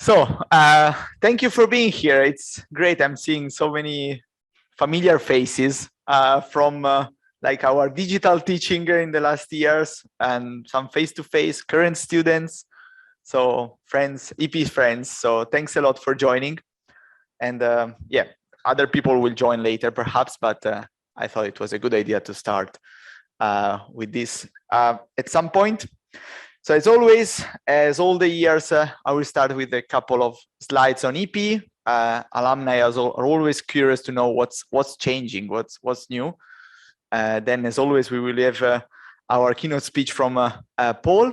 So, thank you for being here. It's great. I'm seeing so many familiar faces from like our digital teaching in the last years and some face-to-face current students. So friends, EP friends. So thanks a lot for joining. And yeah, other people will join later perhaps, but I thought it was a good idea to start with this at some point. So as always, as all the years, I will start with a couple of slides on EP. Alumni are always curious to know what's changing, what's new. Then, as always, we will have our keynote speech from Paul,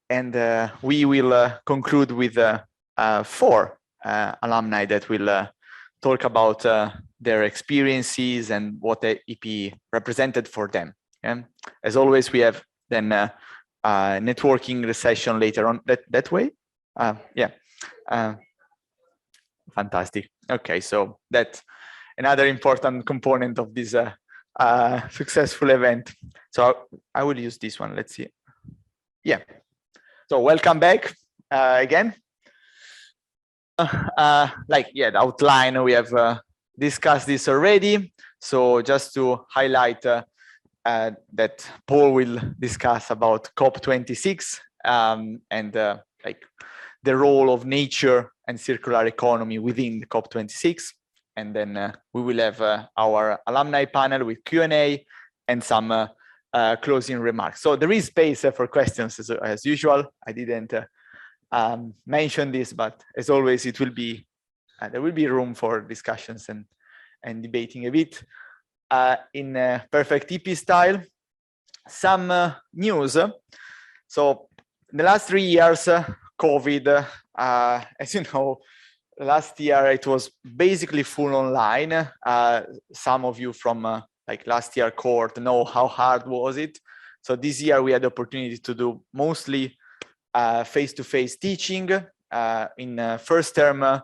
and we will conclude with 4 alumni that will talk about their experiences and what the EP represented for them. And as always, we have then networking session later on that way. Yeah, fantastic. Okay, so that's another important component of this successful event. So I will use this one. Let's see. Yeah. So welcome back again. The outline, we have discussed this already. So just to highlight that Paul will discuss about COP26 and like the role of nature and circular economy within the COP26. And then we will have our alumni panel with Q&A and some closing remarks. So there is space for questions as usual. I didn't mention this, but as always, it will be there will be room for discussions and debating a bit in perfect EP style. Some news. So in the last 3 years, COVID, as you know, last year it was basically full online. Some of you from like last year cohort know how hard was it. So this year we had the opportunity to do mostly face-to-face teaching. In first term,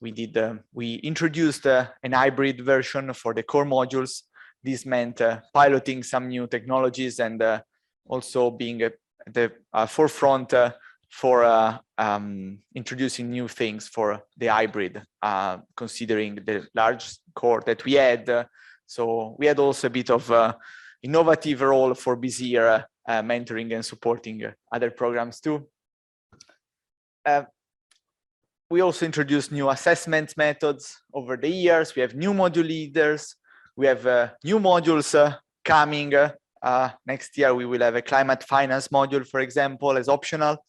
we introduced an hybrid version for the core modules. This meant piloting some new technologies and also being at the forefront for introducing new things for the hybrid, considering the large core that we had. So we had also a bit of innovative role for this year, mentoring and supporting other programs too. We also introduced new assessment methods over the years. We have new module leaders. We have new modules coming. Next year, we will have a climate finance module, for example, as optional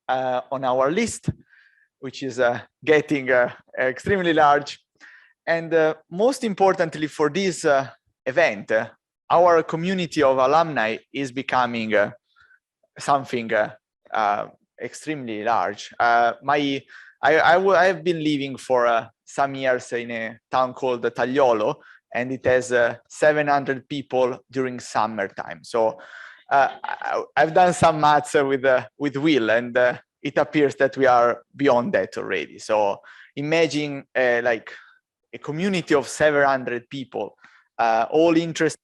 on our list, which is getting extremely large. And most importantly for this event, our community of alumni is becoming something extremely large. I've been living for some years in a town called Tagliolo, and it has 700 people during summertime. So I've done some maths with Will, and it appears that we are beyond that already. So imagine like a community of 700 people, all interested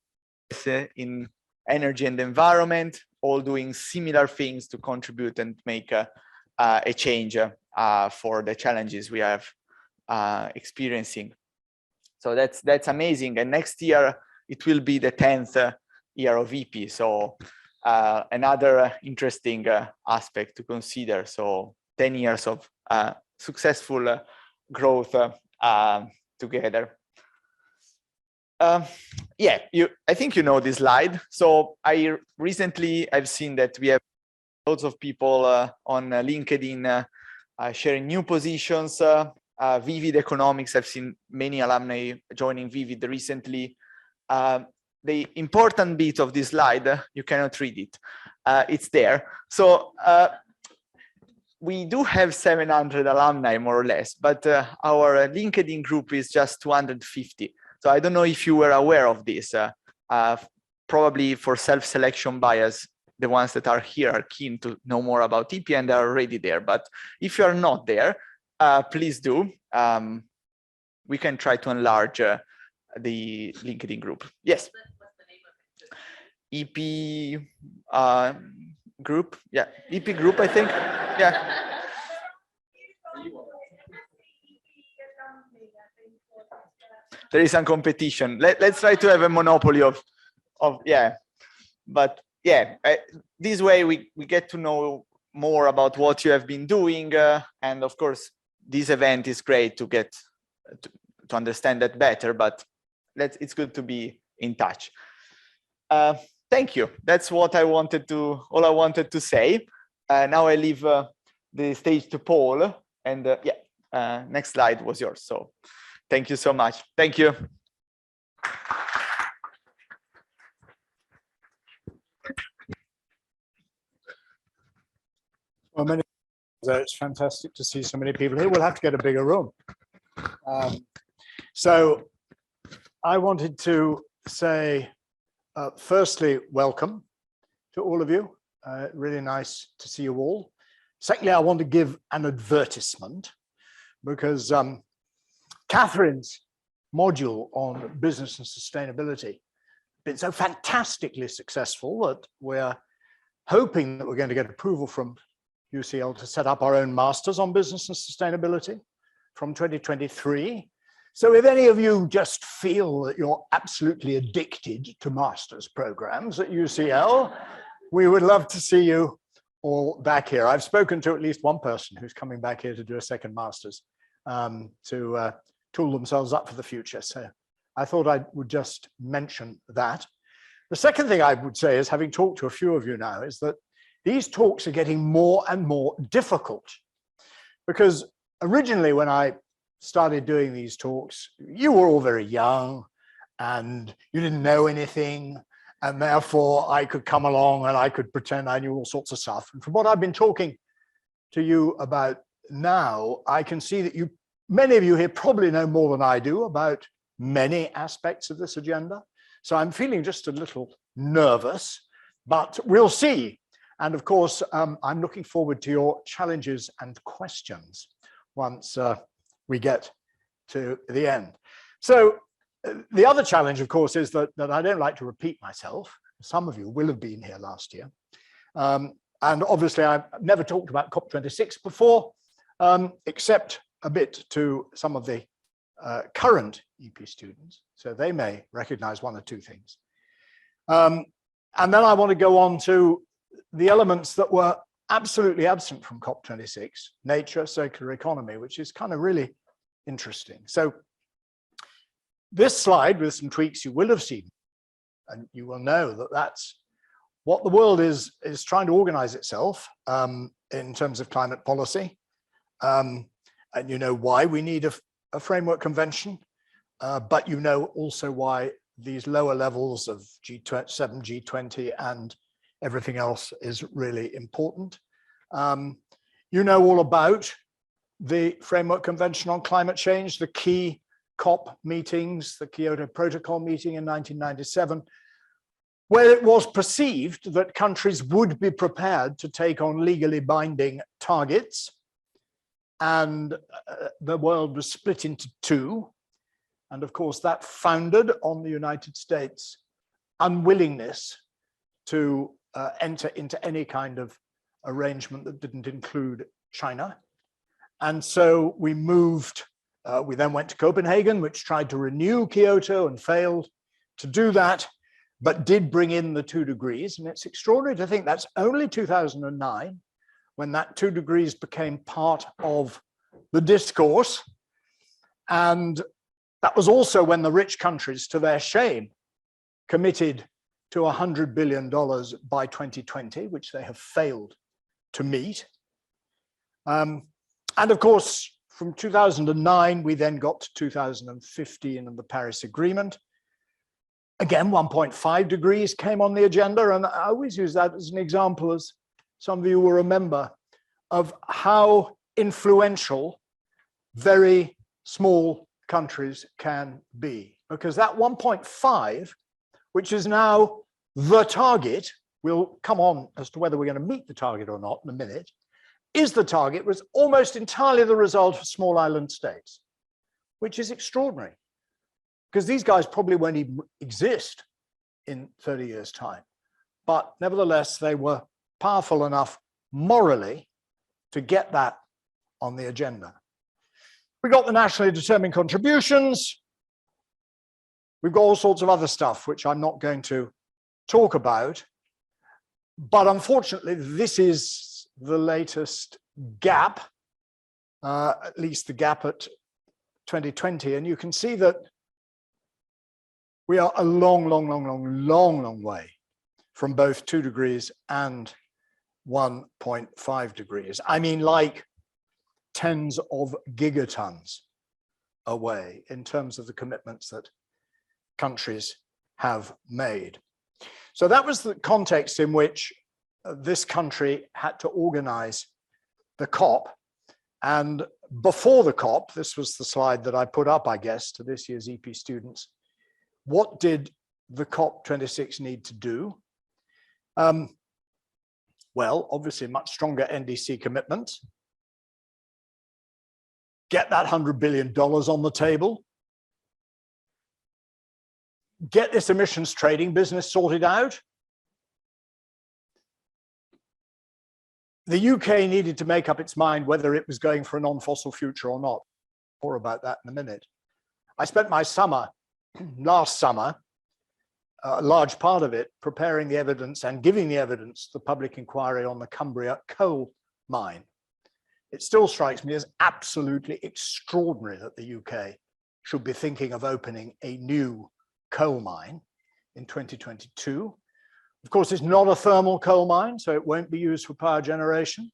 in energy and environment, all doing similar things to contribute and make a change for the challenges we have experiencing. So that's amazing. And next year it will be the 10th year of EP. So another interesting aspect to consider. So 10 years of successful growth together. Yeah, I think you know this slide. So I've seen that we have lots of people on LinkedIn sharing new positions. Vivid Economics, I've seen many alumni joining Vivid recently. The important bit of this slide, you cannot read it. It's there. So we do have 700 alumni, more or less, but our LinkedIn group is just 250. So I don't know if you were aware of this. Probably for self-selection bias, the ones that are here are keen to know more about EP and are already there. But if you are not there, please do. We can try to enlarge the LinkedIn group. Yes. EP group. Yeah, EP group, I think. Yeah. there is some competition. Let's try to have a monopoly of yeah. But yeah, this way we get to know more about what you have been doing, and of course this event is great to get to understand that better, but it's good to be in touch. Thank you. That's what I wanted to say. Now I leave the stage to Paul, and yeah, next slide was yours. So thank you so much. Thank you. Well, it's fantastic to see so many people here. We'll have to get a bigger room. So I wanted to say, firstly, welcome to all of you. Really nice to see you all. Secondly, I want to give an advertisement because Catherine's module on business and sustainability has been so fantastically successful that we're hoping that we're going to get approval from UCL to set up our own masters on business and sustainability from 2023. So if any of you just feel that you're absolutely addicted to master's programs at UCL, we would love to see you all back here. I've spoken to at least one person who's coming back here to do a second master's to tool themselves up for the future. So I thought I would just mention that. The second thing I would say is, having talked to a few of you now, is that these talks are getting more and more difficult, because originally when I started doing these talks, you were all very young and you didn't know anything, and therefore I could come along and I could pretend I knew all sorts of stuff. And from what I've been talking to you about now, I can see that many of you here probably know more than I do about many aspects of this agenda. So I'm feeling just a little nervous, but we'll see. And of course, I'm looking forward to your challenges and questions once we get to the end. So the other challenge, of course, is that I don't like to repeat myself. Some of you will have been here last year. And obviously, I've never talked about COP26 before, except a bit to some of the current EP students. So they may recognize one or two things. And then I want to go on to the elements that were absolutely absent from COP26, nature, circular economy, which is kind of really interesting. So this slide, with some tweaks, you will have seen, and you will know that that's what the world is trying to organize itself in terms of climate policy. And you know why we need a framework convention, but you know also why these lower levels of G7, G20, and everything else is really important. You know all about the Framework Convention on Climate Change, the key COP meetings, the Kyoto Protocol meeting in 1997, where it was perceived that countries would be prepared to take on legally binding targets, and the world was split into two. And of course, that founded on the United States' unwillingness to enter into any kind of arrangement that didn't include China. And so we moved, we then went to Copenhagen, which tried to renew Kyoto and failed to do that, but did bring in the 2 degrees. And it's extraordinary to think that's only 2009 when that 2 degrees became part of the discourse. And that was also when the rich countries, to their shame, committed to $100 billion by 2020, which they have failed to meet. And of course, from 2009, we then got to 2015 and the Paris Agreement. Again, 1.5 degrees came on the agenda, and I always use that as an example, as some of you will remember, of how influential very small countries can be. Because that 1.5, which is now the target, we'll come on as to whether we're going to meet the target or not in a minute, is the target, was almost entirely the result of small island states, which is extraordinary, because these guys probably won't even exist in 30 years' time. But nevertheless, they were powerful enough morally to get that on the agenda. We got the nationally determined contributions. We've got all sorts of other stuff, which I'm not going to talk about. But unfortunately, this is the latest gap, at least the gap at 2020. And you can see that we are a long way from both 2 degrees and 1.5 degrees. I mean, like tens of gigatons away in terms of the commitments that countries have made. So that was the context in which this country had to organize the COP. And before the COP, this was the slide that I put up, I guess, to this year's EP students. What did the COP26 need to do? Well, obviously much stronger NDC commitments. Get that $100 billion on the table. Get this emissions trading business sorted out. The UK needed to make up its mind whether it was going for a non-fossil future or not. More about that in a minute. I spent my summer, last summer, a large part of it preparing the evidence and giving the evidence, the public inquiry on the Cumbria coal mine. It still strikes me as absolutely extraordinary that the UK should be thinking of opening a new coal mine in 2022. Of course, it's not a thermal coal mine, so it won't be used for power generation,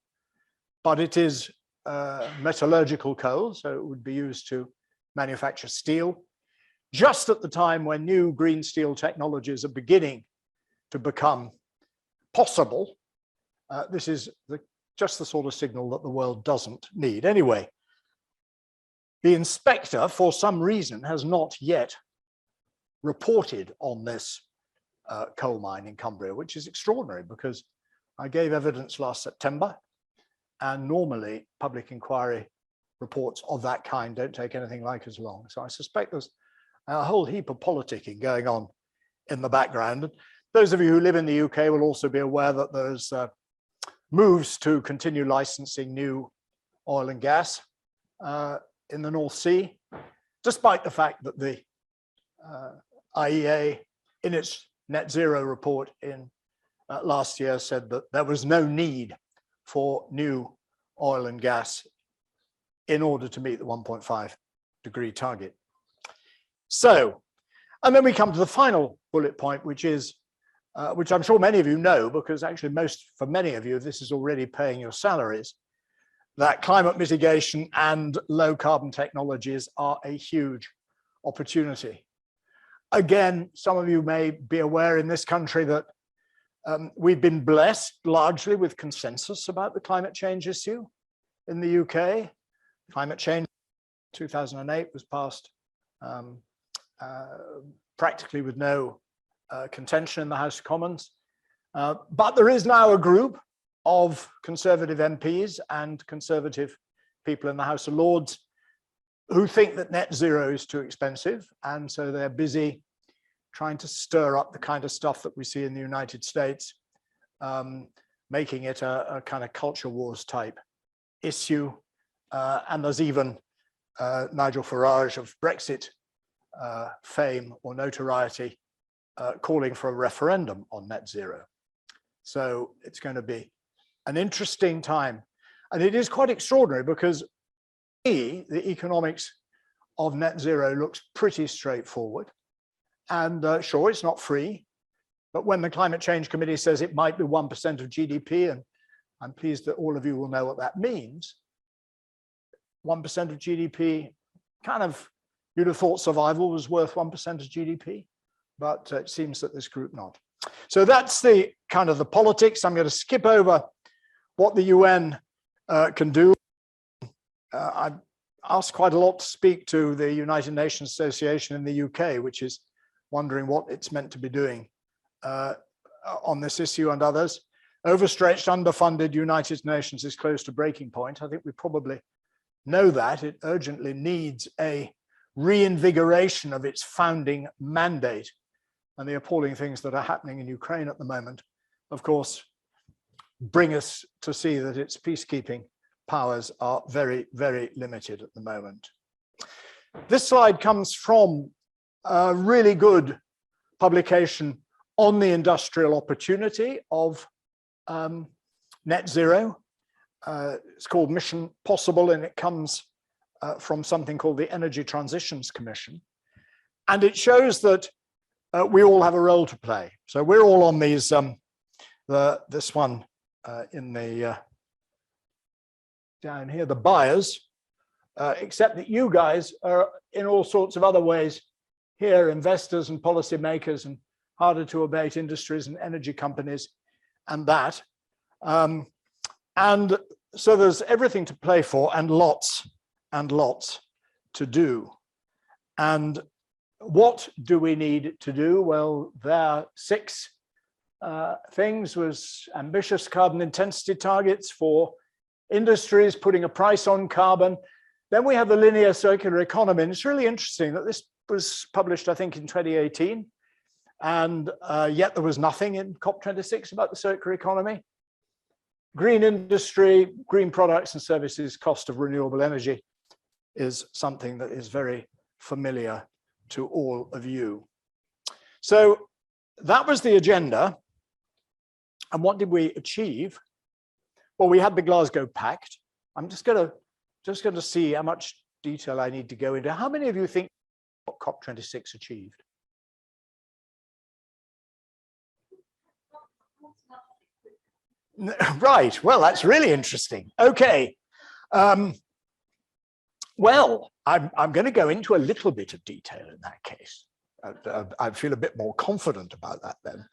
but it is metallurgical coal, so it would be used to manufacture steel. Just at the time when new green steel technologies are beginning to become possible, this is just the sort of signal that the world doesn't need. Anyway, the inspector, for some reason, has not yet reported on this coal mine in Cumbria, which is extraordinary because I gave evidence last September, and normally public inquiry reports of that kind don't take anything like as long. So I suspect there's a whole heap of politicking going on in the background. Those of you who live in the UK will also be aware that there's moves to continue licensing new oil and gas in the North Sea, despite the fact that the IEA, in its net zero report in last year, said that there was no need for new oil and gas in order to meet the 1.5 degree target. So, and then we come to the final bullet point, which is, which I'm sure many of you know, because actually for many of you, this is already paying your salaries, that climate mitigation and low carbon technologies are a huge opportunity. Again, some of you may be aware in this country that we've been blessed largely with consensus about the climate change issue in the UK. Climate change 2008 was passed practically with no contention in the House of Commons. But there is now a group of Conservative MPs and Conservative people in the House of Lords who think that net zero is too expensive. And so they're busy trying to stir up the kind of stuff that we see in the United States, making it a kind of culture wars type issue. And there's even Nigel Farage of Brexit fame or notoriety calling for a referendum on net zero. So it's going to be an interesting time. And it is quite extraordinary because the economics of net zero looks pretty straightforward. And sure, it's not free, but when the Climate Change Committee says it might be 1% of GDP, and I'm pleased that all of you will know what that means, 1% of GDP, kind of, you'd have thought survival was worth 1% of GDP, but it seems that this group not. So that's the kind of the politics. I'm going to skip over what the UN can do. I've asked quite a lot to speak to the United Nations Association in the UK, which is wondering what it's meant to be doing on this issue and others. Overstretched, underfunded United Nations is close to breaking point. I think we probably know that. It urgently needs a reinvigoration of its founding mandate. And the appalling things that are happening in Ukraine at the moment, of course, bring us to see that its peacekeeping powers are very, very limited at the moment. This slide comes from a really good publication on the industrial opportunity of net zero. It's called Mission Possible, and it comes from something called the Energy Transitions Commission. And it shows that we all have a role to play. So we're all on these, this one in the, down here, the buyers, except that you guys are in all sorts of other ways here, investors and policymakers and harder to abate industries and energy companies and that. And so there's everything to play for and lots to do. And what do we need to do? Well, there are 6 things. Was ambitious carbon intensity targets for industries, putting a price on carbon. Then we have the linear circular economy. And it's really interesting that this was published, I think, in 2018. And yet there was nothing in COP26 about the circular economy. Green industry, green products and services, cost of renewable energy is something that is very familiar to all of you. So that was the agenda. And what did we achieve? Well, we had the Glasgow Pact. I'm just going to see how much detail I need to go into. How many of you think what COP26 achieved? Right. Well, that's really interesting. Okay. Well, I'm going to go into a little bit of detail in that case. I feel a bit more confident about that then.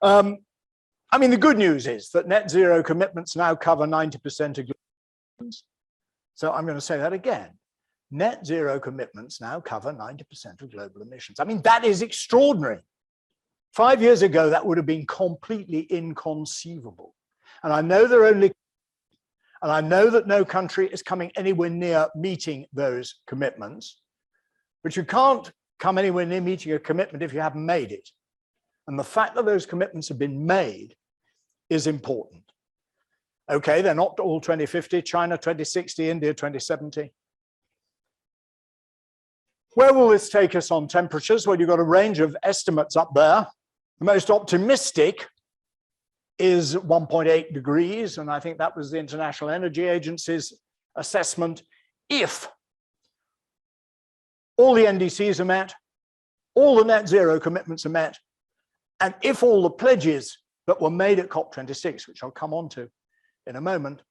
I mean, the good news is that net zero commitments now cover 90% of global emissions. So I'm going to say that again. Net zero commitments now cover 90% of global emissions. I mean, that is extraordinary. 5 years ago, that would have been completely inconceivable. And I know and I know that no country is coming anywhere near meeting those commitments, but you can't come anywhere near meeting a commitment if you haven't made it. And the fact that those commitments have been made is important. Okay, they're not all 2050, China 2060, India 2070. Where will this take us on temperatures? Well, you've got a range of estimates up there. The most optimistic is 1.8 degrees, and I think that was the International Energy Agency's assessment. If all the NDCs are met, all the net zero commitments are met, and if all the pledges that were made at COP26, which I'll come on to in a moment,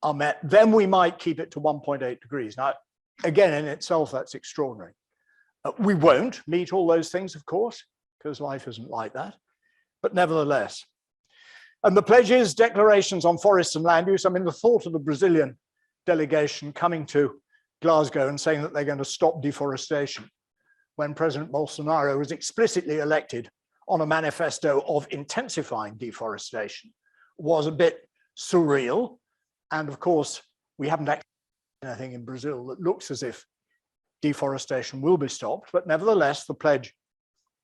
are met, then we might keep it to 1.8 degrees. Now, again, in itself, that's extraordinary. We won't meet all those things, of course, because life isn't like that, but nevertheless. And the pledges, declarations on forests and land use, I mean, the thought of the Brazilian delegation coming to Glasgow and saying that they're going to stop deforestation when President Bolsonaro was explicitly elected on a manifesto of intensifying deforestation was a bit surreal. And of course, we haven't actually seen anything in Brazil that looks as if deforestation will be stopped, but nevertheless, the pledge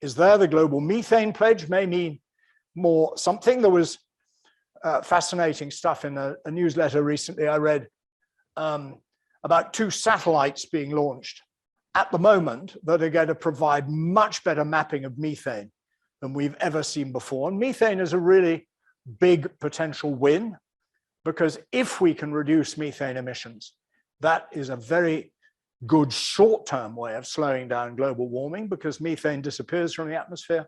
is there. The global methane pledge may mean more something. There was fascinating stuff in a newsletter recently I read about 2 satellites being launched at the moment that are going to provide much better mapping of methane than we've ever seen before. And methane is a really big potential win, because if we can reduce methane emissions, that is a very good short-term way of slowing down global warming, because methane disappears from the atmosphere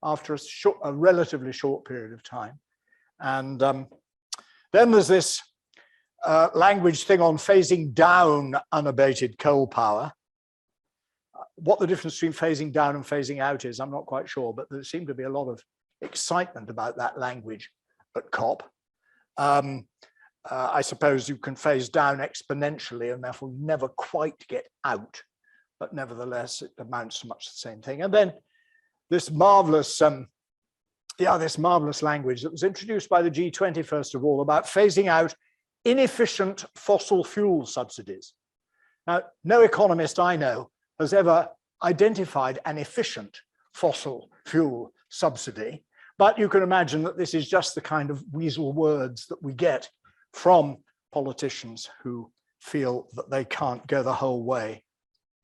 after a relatively short period of time. And then there's this language thing on phasing down unabated coal power. What the difference between phasing down and phasing out is, I'm not quite sure, but there seemed to be a lot of excitement about that language at COP. I suppose you can phase down exponentially and therefore never quite get out, but nevertheless, it amounts to much the same thing. And then this marvelous, this marvelous language that was introduced by the G20, first of all, about phasing out inefficient fossil fuel subsidies. Now, no economist I know has ever identified an efficient fossil fuel subsidy, but you can imagine that this is just the kind of weasel words that we get from politicians who feel that they can't go the whole way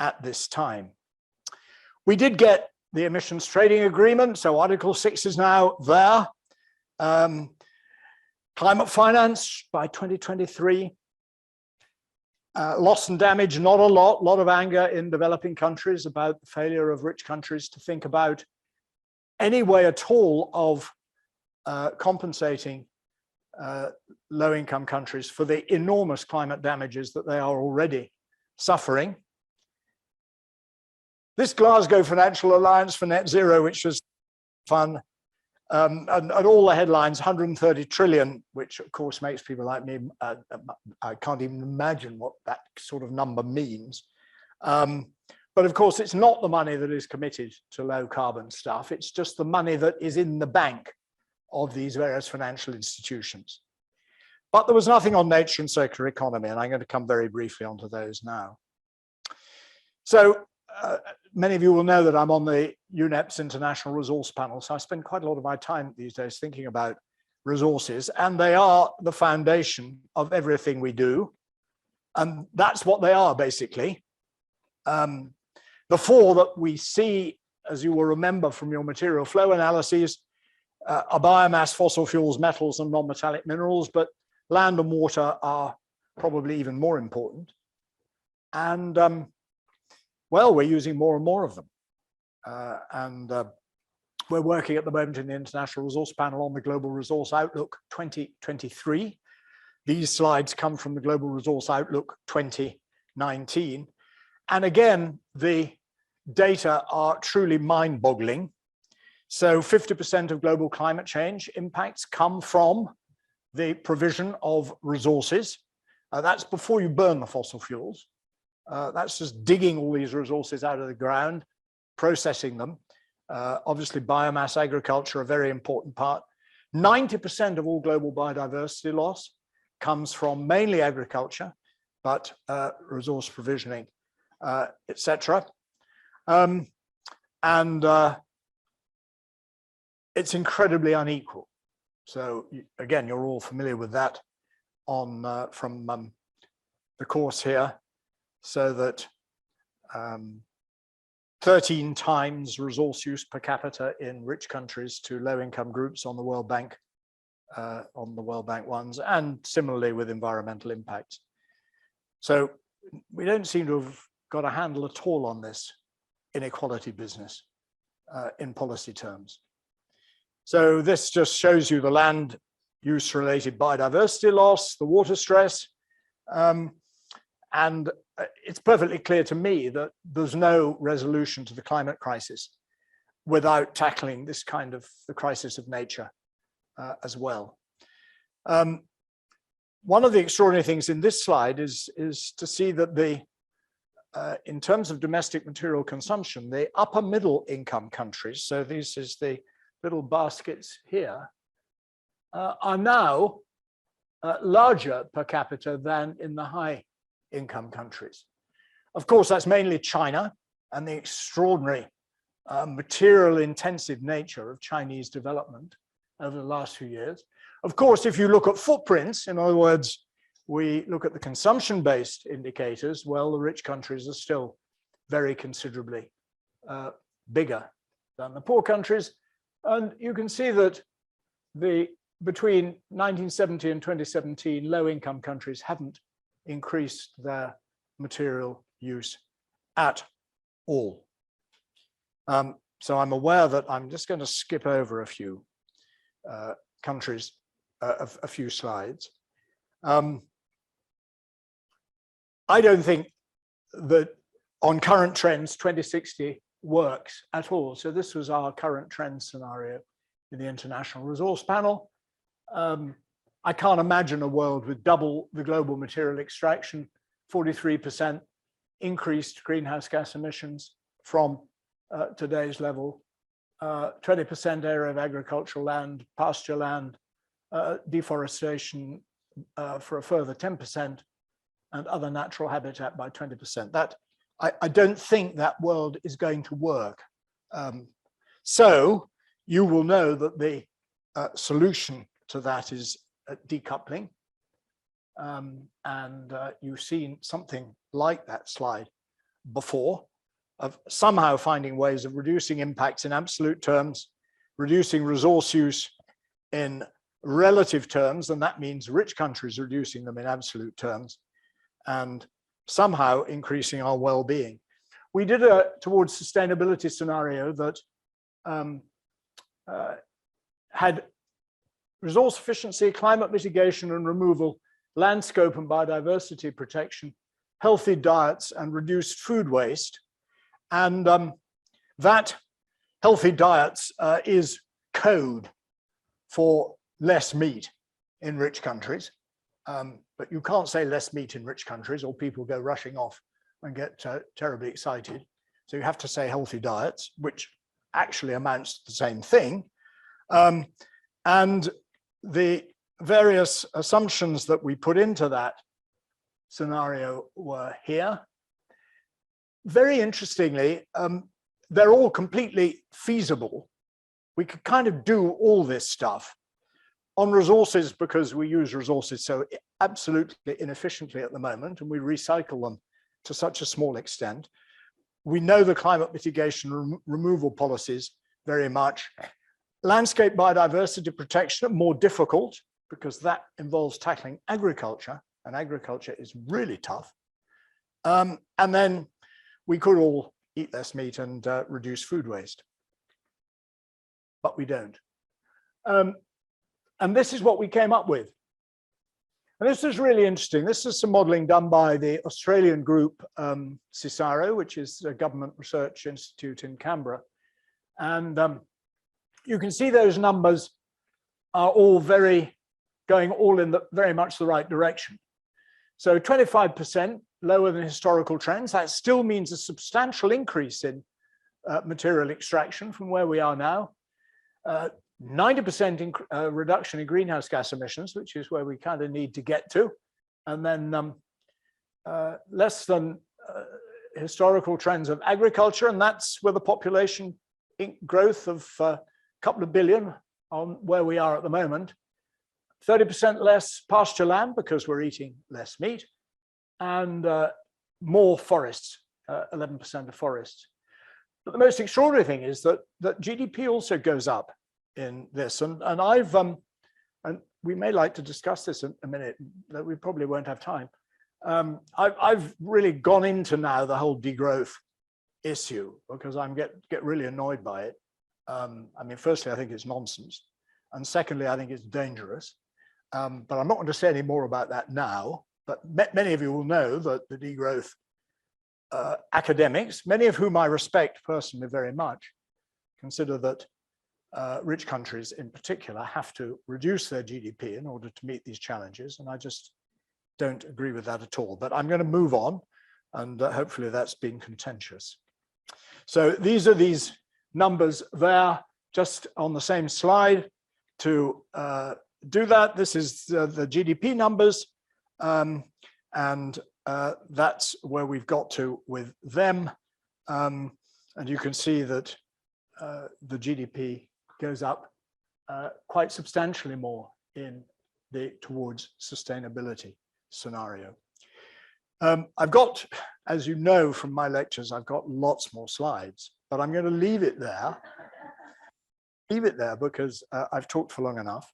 at this time. We did get the emissions trading agreement, so Article 6 is now there. Climate finance by 2023. Loss and damage, not a lot of anger in developing countries about the failure of rich countries to think about any way at all of compensating low-income countries for the enormous climate damages that they are already suffering. This Glasgow Financial Alliance for Net Zero, which was fun, and all the headlines, 130 trillion, which of course makes people like me, I can't even imagine what that sort of number means. But of course, it's not the money that is committed to low carbon stuff. It's just the money that is in the bank of these various financial institutions. But there was nothing on nature and circular economy, and I'm going to come very briefly onto those now. So many of you will know that I'm on the UNEP's International Resource Panel, so I spend quite a lot of my time these days thinking about resources, and they are the foundation of everything we do. And that's what they are, basically. The four that we see, as you will remember from your material flow analyses, are biomass, fossil fuels, metals, and non-metallic minerals, but land and water are probably even more important. And well, we're using more and more of them. We're working at the moment in the International Resource Panel on the Global Resource Outlook 2023. These slides come from the Global Resource Outlook 2019. And again, the data are truly mind-boggling. So 50% of global climate change impacts come from the provision of resources. That's before you burn the fossil fuels. That's just digging all these resources out of the ground, processing them. Obviously, biomass, agriculture, a very important part. 90% of all global biodiversity loss comes from mainly agriculture, but resource provisioning, etc. It's incredibly unequal. So again, you're all familiar with that on from the course here. So that 13 times resource use per capita in rich countries to low-income groups on the World Bank ones, and similarly with environmental impacts. So we don't seem to have got a handle at all on this inequality business in policy terms. So this just shows you the land use related biodiversity loss, the water stress, and it's perfectly clear to me that there's no resolution to the climate crisis without tackling this kind of the crisis of nature as well. One of the extraordinary things in this slide is to see that in terms of domestic material consumption, the upper middle income countries, so this is the little baskets here, are now larger per capita than in the high income countries. Of course, that's mainly China and the extraordinary material intensive nature of Chinese development over the last few years. Of course, if you look at footprints, in other words, we look at the consumption-based indicators, well, the rich countries are still very considerably bigger than the poor countries. And you can see that between 1970 and 2017, low-income countries haven't increased their material use at all. So I'm aware that I'm just going to skip over a few countries, a few slides. I don't think that on current trends, 2060 works at all. So this was our current trend scenario in the International Resource Panel. I can't imagine a world with double the global material extraction, 43% increased greenhouse gas emissions from today's level, 20% area of agricultural land, pasture land, deforestation for a further 10%, and other natural habitat by 20%. That I don't think that world is going to work. So you will know that the solution to that is decoupling. And you've seen something like that slide before. of somehow finding ways of reducing impacts in absolute terms, reducing resource use in relative terms, and that means rich countries reducing them in absolute terms, and somehow increasing our well-being. We did a towards sustainability scenario that had resource efficiency, climate mitigation and removal, landscape and biodiversity protection, healthy diets, and reduced food waste. And that healthy diets is code for less meat in rich countries. But you can't say less meat in rich countries or people go rushing off and get terribly excited. So you have to say healthy diets, which actually amounts to the same thing. And the various assumptions that we put into that scenario were here. Very interestingly, they're all completely feasible. We could kind of do all this stuff on resources because we use resources so absolutely inefficiently at the moment, and we recycle them to such a small extent. We know the climate mitigation removal policies very much. Landscape biodiversity protection are more difficult because that involves tackling agriculture, and agriculture is really tough. And then we could all eat less meat and reduce food waste, but we don't. And this is what we came up with. And this is really interesting. This is some modeling done by the Australian group CSIRO, which is a government research institute in Canberra. And you can see those numbers are all going all in very much the right direction. So 25% lower than historical trends. That still means a substantial increase in material extraction from where we are now. 90% reduction in greenhouse gas emissions, which is where we kind of need to get to. And then less than historical trends of agriculture. And that's with a population growth of a couple of billion on where we are at the moment. 30% less pasture land because we're eating less meat, and more forests, 11% of forests. But the most extraordinary thing is that GDP also goes up in this, and I've and we may like to discuss this in a minute, that we probably won't have time. I've really gone into now the whole degrowth issue because I get really annoyed by it. I mean, firstly, I think it's nonsense, and secondly, I think it's dangerous. But I'm not going to say any more about that now. But many of you will know that the degrowth academics, many of whom I respect personally very much, consider that rich countries in particular have to reduce their GDP in order to meet these challenges. And I just don't agree with that at all. But I'm going to move on, and hopefully that's been contentious. So these are these numbers there, just on the same slide. To do that, this is the GDP numbers, and that's where we've got to with them. And you can see that the GDP goes up quite substantially more in the towards sustainability scenario. I've got, as you know from my lectures, I've got lots more slides, but I'm going to leave it there. Leave it there because I've talked for long enough,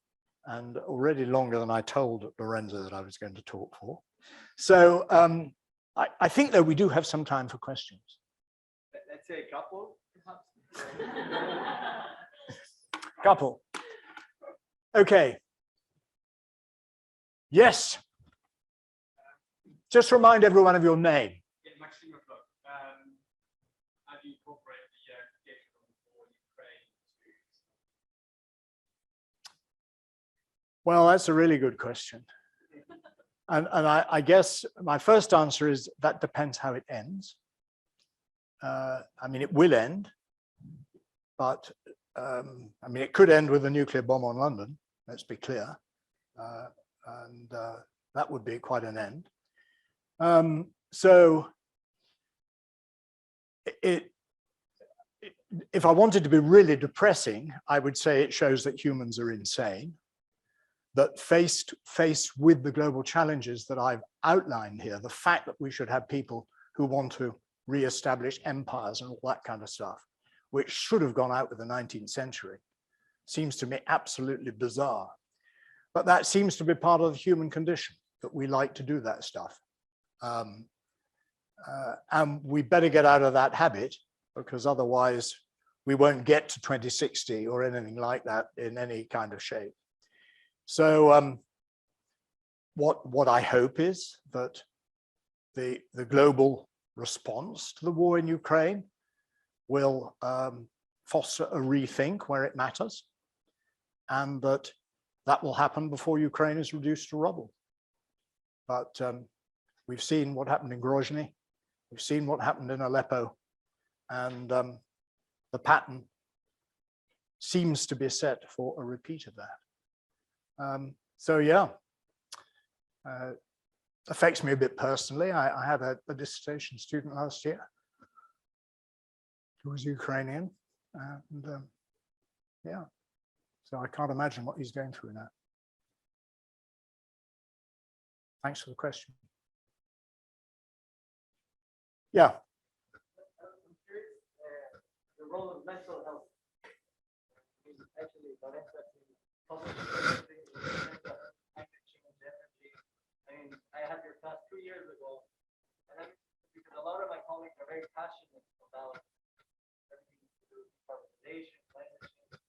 and already longer than I told Lorenzo that I was going to talk for. So I think that we do have some time for questions. Let's say a couple, perhaps. Couple. Okay. Yes. Just remind everyone of your name. How do you incorporate the application for Ukraine? Well, that's a really good question. And I guess my first answer is that depends how it ends. I mean, it will end, but I mean, it could end with a nuclear bomb on London, let's be clear. And that would be quite an end. So if I wanted to be really depressing, I would say it shows that humans are insane, that faced with the global challenges that I've outlined here, the fact that we should have people who want to re-establish empires and all that kind of stuff, which should have gone out with the 19th century. Seems to me absolutely bizarre. But that seems to be part of the human condition, that we like to do that stuff. And we better get out of that habit, because otherwise we won't get to 2060 or anything like that in any kind of shape. So what I hope is that the global response to the war in Ukraine will foster a rethink where it matters, and that will happen before Ukraine is reduced to rubble. But we've seen what happened in Grozny, we've seen what happened in Aleppo, and the pattern seems to be set for a repeat of that. So yeah, affects me a bit personally. I had a dissertation student last year who was Ukrainian, and yeah, so I can't imagine what he's going through now. Thanks for the question. Yeah. I'm curious, the role of mental health is actually directly public things, climate change, energy. I mean, I had your class 2 years ago, and because a lot of my colleagues are very passionate about everything to do with decarbonization, climate change.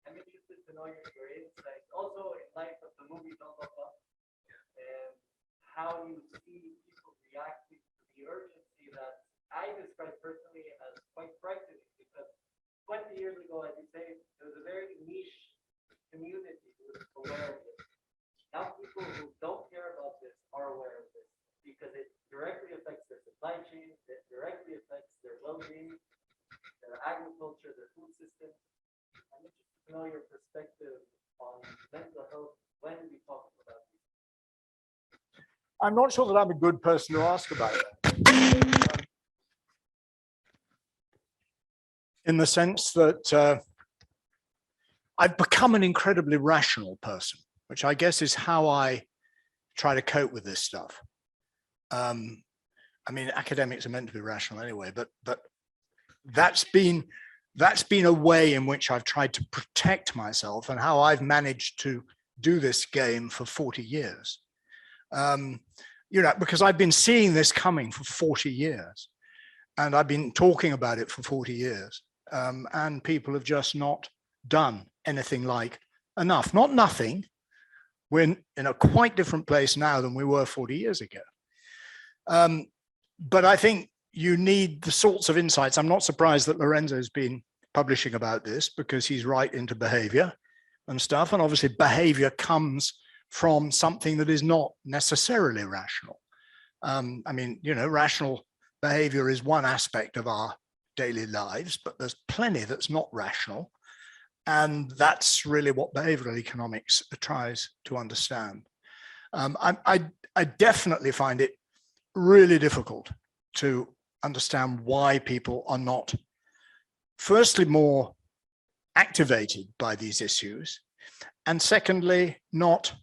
I'm interested to know your insights, also in light of the movie Don't Look Up, and how you see people reacting to the urgency that I describe personally as quite frightening, because 20 years ago, as you say, there was a very niche community who was aware of this. Now people who don't care about this are aware of this, because it directly affects their supply chain, it directly affects their well-being, their agriculture, their food system. I'm interested to know your perspective on mental health when we talk about this. I'm not sure that I'm a good person to ask about it. In the sense that I've become an incredibly rational person, which I guess is how I try to cope with this stuff. I mean, academics are meant to be rational anyway, but that's been a way in which I've tried to protect myself, and how I've managed to do this game for 40 years. You know, because I've been seeing this coming for 40 years, and I've been talking about it for 40 years, and people have just not done anything like enough. Not nothing. We're in a quite different place now than we were 40 years ago. But I think you need the sorts of insights. I'm not surprised that Lorenzo's been publishing about this, because he's right into behavior and stuff. And obviously behavior comes from something that is not necessarily rational. I mean, you know, rational behavior is one aspect of our daily lives, but there's plenty that's not rational. And that's really what behavioral economics tries to understand. I definitely find it really difficult to understand why people are not, firstly, more activated by these issues, and secondly, not,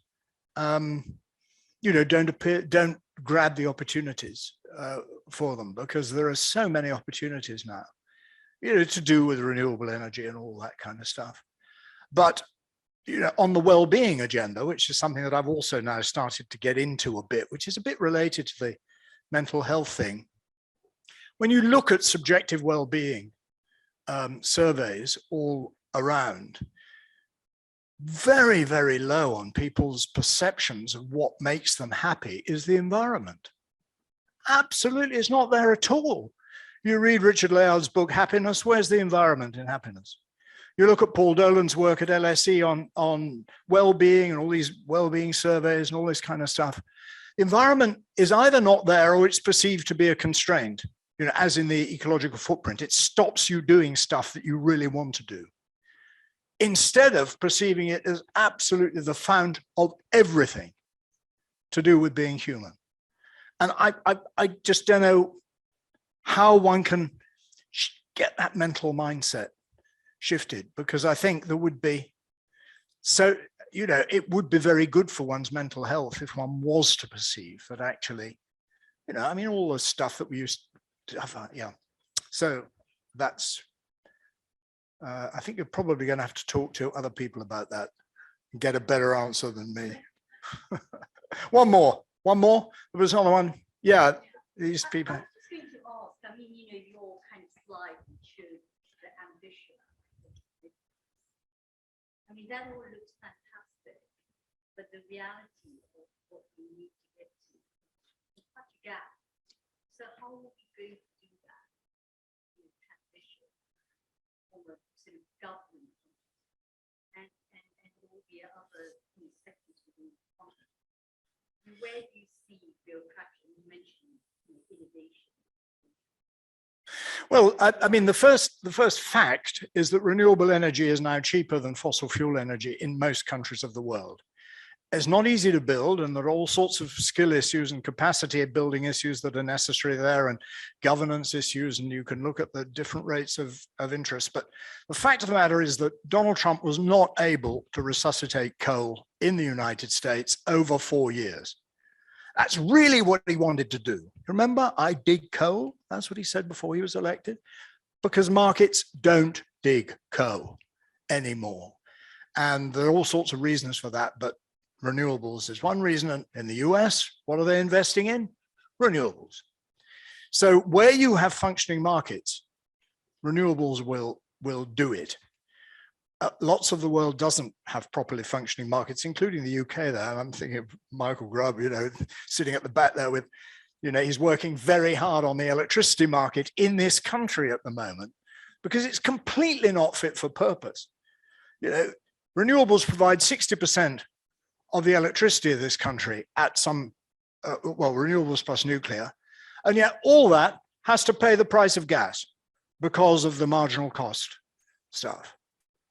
you know, don't grab the opportunities for them, because there are so many opportunities now, you know, to do with renewable energy and all that kind of stuff. But, you know, on the well-being agenda, which is something that I've also now started to get into a bit, which is a bit related to the mental health thing. When you look at subjective well-being surveys all around, very, very low on people's perceptions of what makes them happy is the environment. Absolutely, it's not there at all. You read Richard Layard's book, Happiness, where's the environment in happiness? You look at Paul Dolan's work at LSE on well-being and all these well-being surveys and all this kind of stuff. Environment is either not there or it's perceived to be a constraint, you know, as in the ecological footprint. It stops you doing stuff that you really want to do, instead of perceiving it as absolutely the fount of everything to do with being human. And I just don't know how one can get that mental mindset shifted, because I think there would be, so, you know, it would be very good for one's mental health if one was to perceive that actually, you know, I mean, all the stuff that we used, Yeah. So that's, I think you're probably going to have to talk to other people about that and get a better answer than me. One more. There was another one. Yeah, these people. I was going to ask, I mean, you know, your kind of slide showed the ambition. I mean, that all looks fantastic, but the reality of what we need to get to is such a gap. So how are we going to do that? You know, transition from a sort of government and all the other sectors within the economy. And where do you see real traction? You mentioned innovation. Well, I mean, the first fact is that renewable energy is now cheaper than fossil fuel energy in most countries of the world. It's not easy to build, and there are all sorts of skill issues and capacity building issues that are necessary there, and governance issues, and you can look at the different rates of interest. But the fact of the matter is that Donald Trump was not able to resuscitate coal in the United States over 4 years. That's really what he wanted to do. Remember, I dig coal. That's what he said before he was elected, because markets don't dig coal anymore. And there are all sorts of reasons for that, but renewables is one reason. And in the US, what are they investing in? Renewables. So where you have functioning markets, renewables will do it. Lots of the world doesn't have properly functioning markets, including the UK there. I'm thinking of Michael Grubb, you know, sitting at the back there with, you know, he's working very hard on the electricity market in this country at the moment because it's completely not fit for purpose. You know, renewables provide 60% of the electricity of this country at some, well, renewables plus nuclear. And yet all that has to pay the price of gas because of the marginal cost stuff.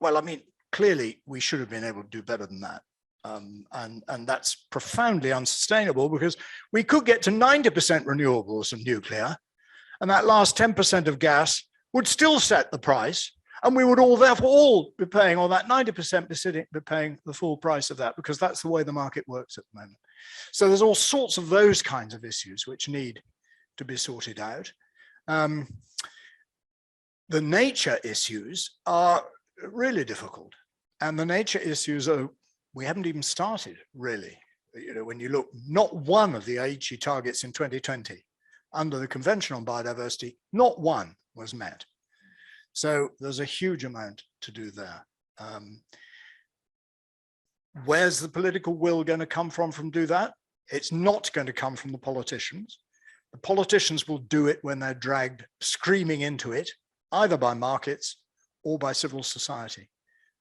Well, I mean, clearly we should have been able to do better than that. And that's profoundly unsustainable because we could get to 90% renewables and nuclear, and that last 10% of gas would still set the price. And we would all therefore all be paying, or that 90% be paying the full price of that, because that's the way the market works at the moment. So there's all sorts of those kinds of issues which need to be sorted out. The nature issues are really difficult. And the nature issues are, we haven't even started really. You know, when you look, not one of the Aichi targets in 2020 under the Convention on Biodiversity, not one was met. So there's a huge amount to do there. Where's the political will going to come from do that? It's not going to come from the politicians. The politicians will do it when they're dragged screaming into it, either by markets or by civil society.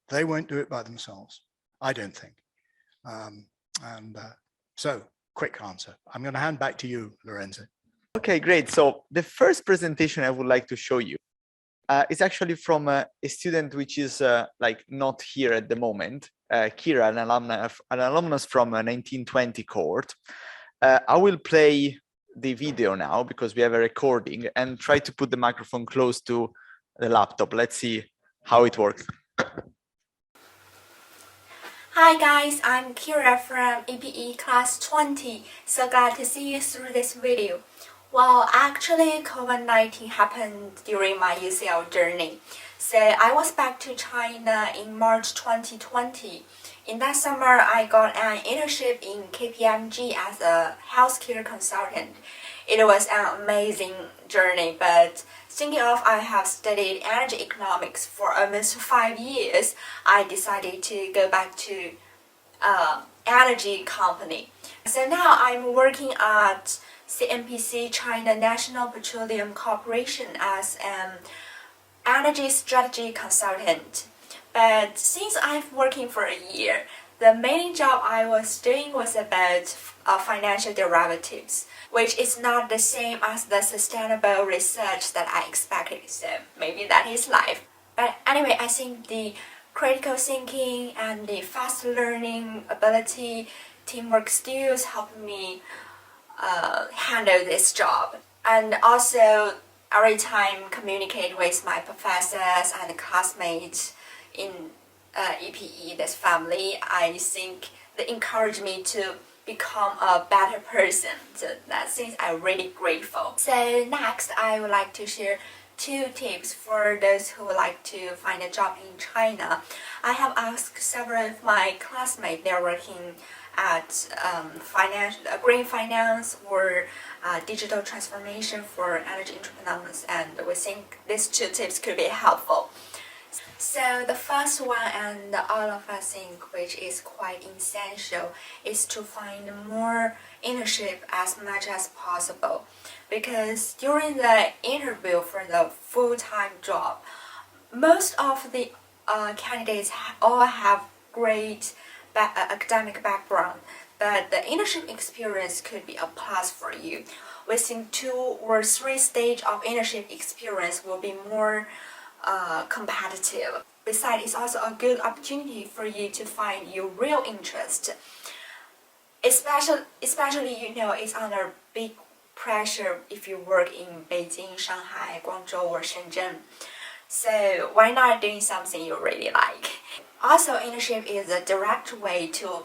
They won't do it by themselves, I don't think. So, quick answer. I'm going to hand back to you, Lorenzo. Okay, great. So the first presentation I would like to show you is actually from a student which is like not here at the moment, Kira, an alumnus from 1920 cohort. I will play the video now because we have a recording, and try to put the microphone close to the laptop. Let's see how it works. Hi guys, I'm Kira from EPE class 20. So glad to see you through this video. Well, actually COVID-19 happened during my UCL journey. So I was back to China in March 2020. In that summer, I got an internship in KPMG as a healthcare consultant. It was an amazing journey, but thinking of I have studied energy economics for almost 5 years, I decided to go back to energy company. So now I'm working at CNPC, China National Petroleum Corporation, as an energy strategy consultant. But since I've working for a year, the main job I was doing was about financial derivatives, which is not the same as the sustainable research that I expected. So maybe that is life. But anyway, I think the critical thinking and the fast learning ability, teamwork skills helped me handle this job. And also every time communicate with my professors and classmates in EPE, this family, I think they encourage me to become a better person. So that things I'm really grateful. So next, I would like to share 2 tips for those who would like to find a job in China. I have asked several of my classmates, they're working at green finance or digital transformation for energy entrepreneurs, and we think these 2 tips could be helpful. So the first one, and all of us think which is quite essential, is to find more internship as much as possible, because during the interview for the full-time job, most of the candidates all have great academic background, but the internship experience could be a plus for you. We think 2 or 3 stage of internship experience will be more competitive. Besides, it's also a good opportunity for you to find your real interest. Especially, you know, it's under big pressure if you work in Beijing, Shanghai, Guangzhou, or Shenzhen. So why not doing something you really like? Also, internship is a direct way to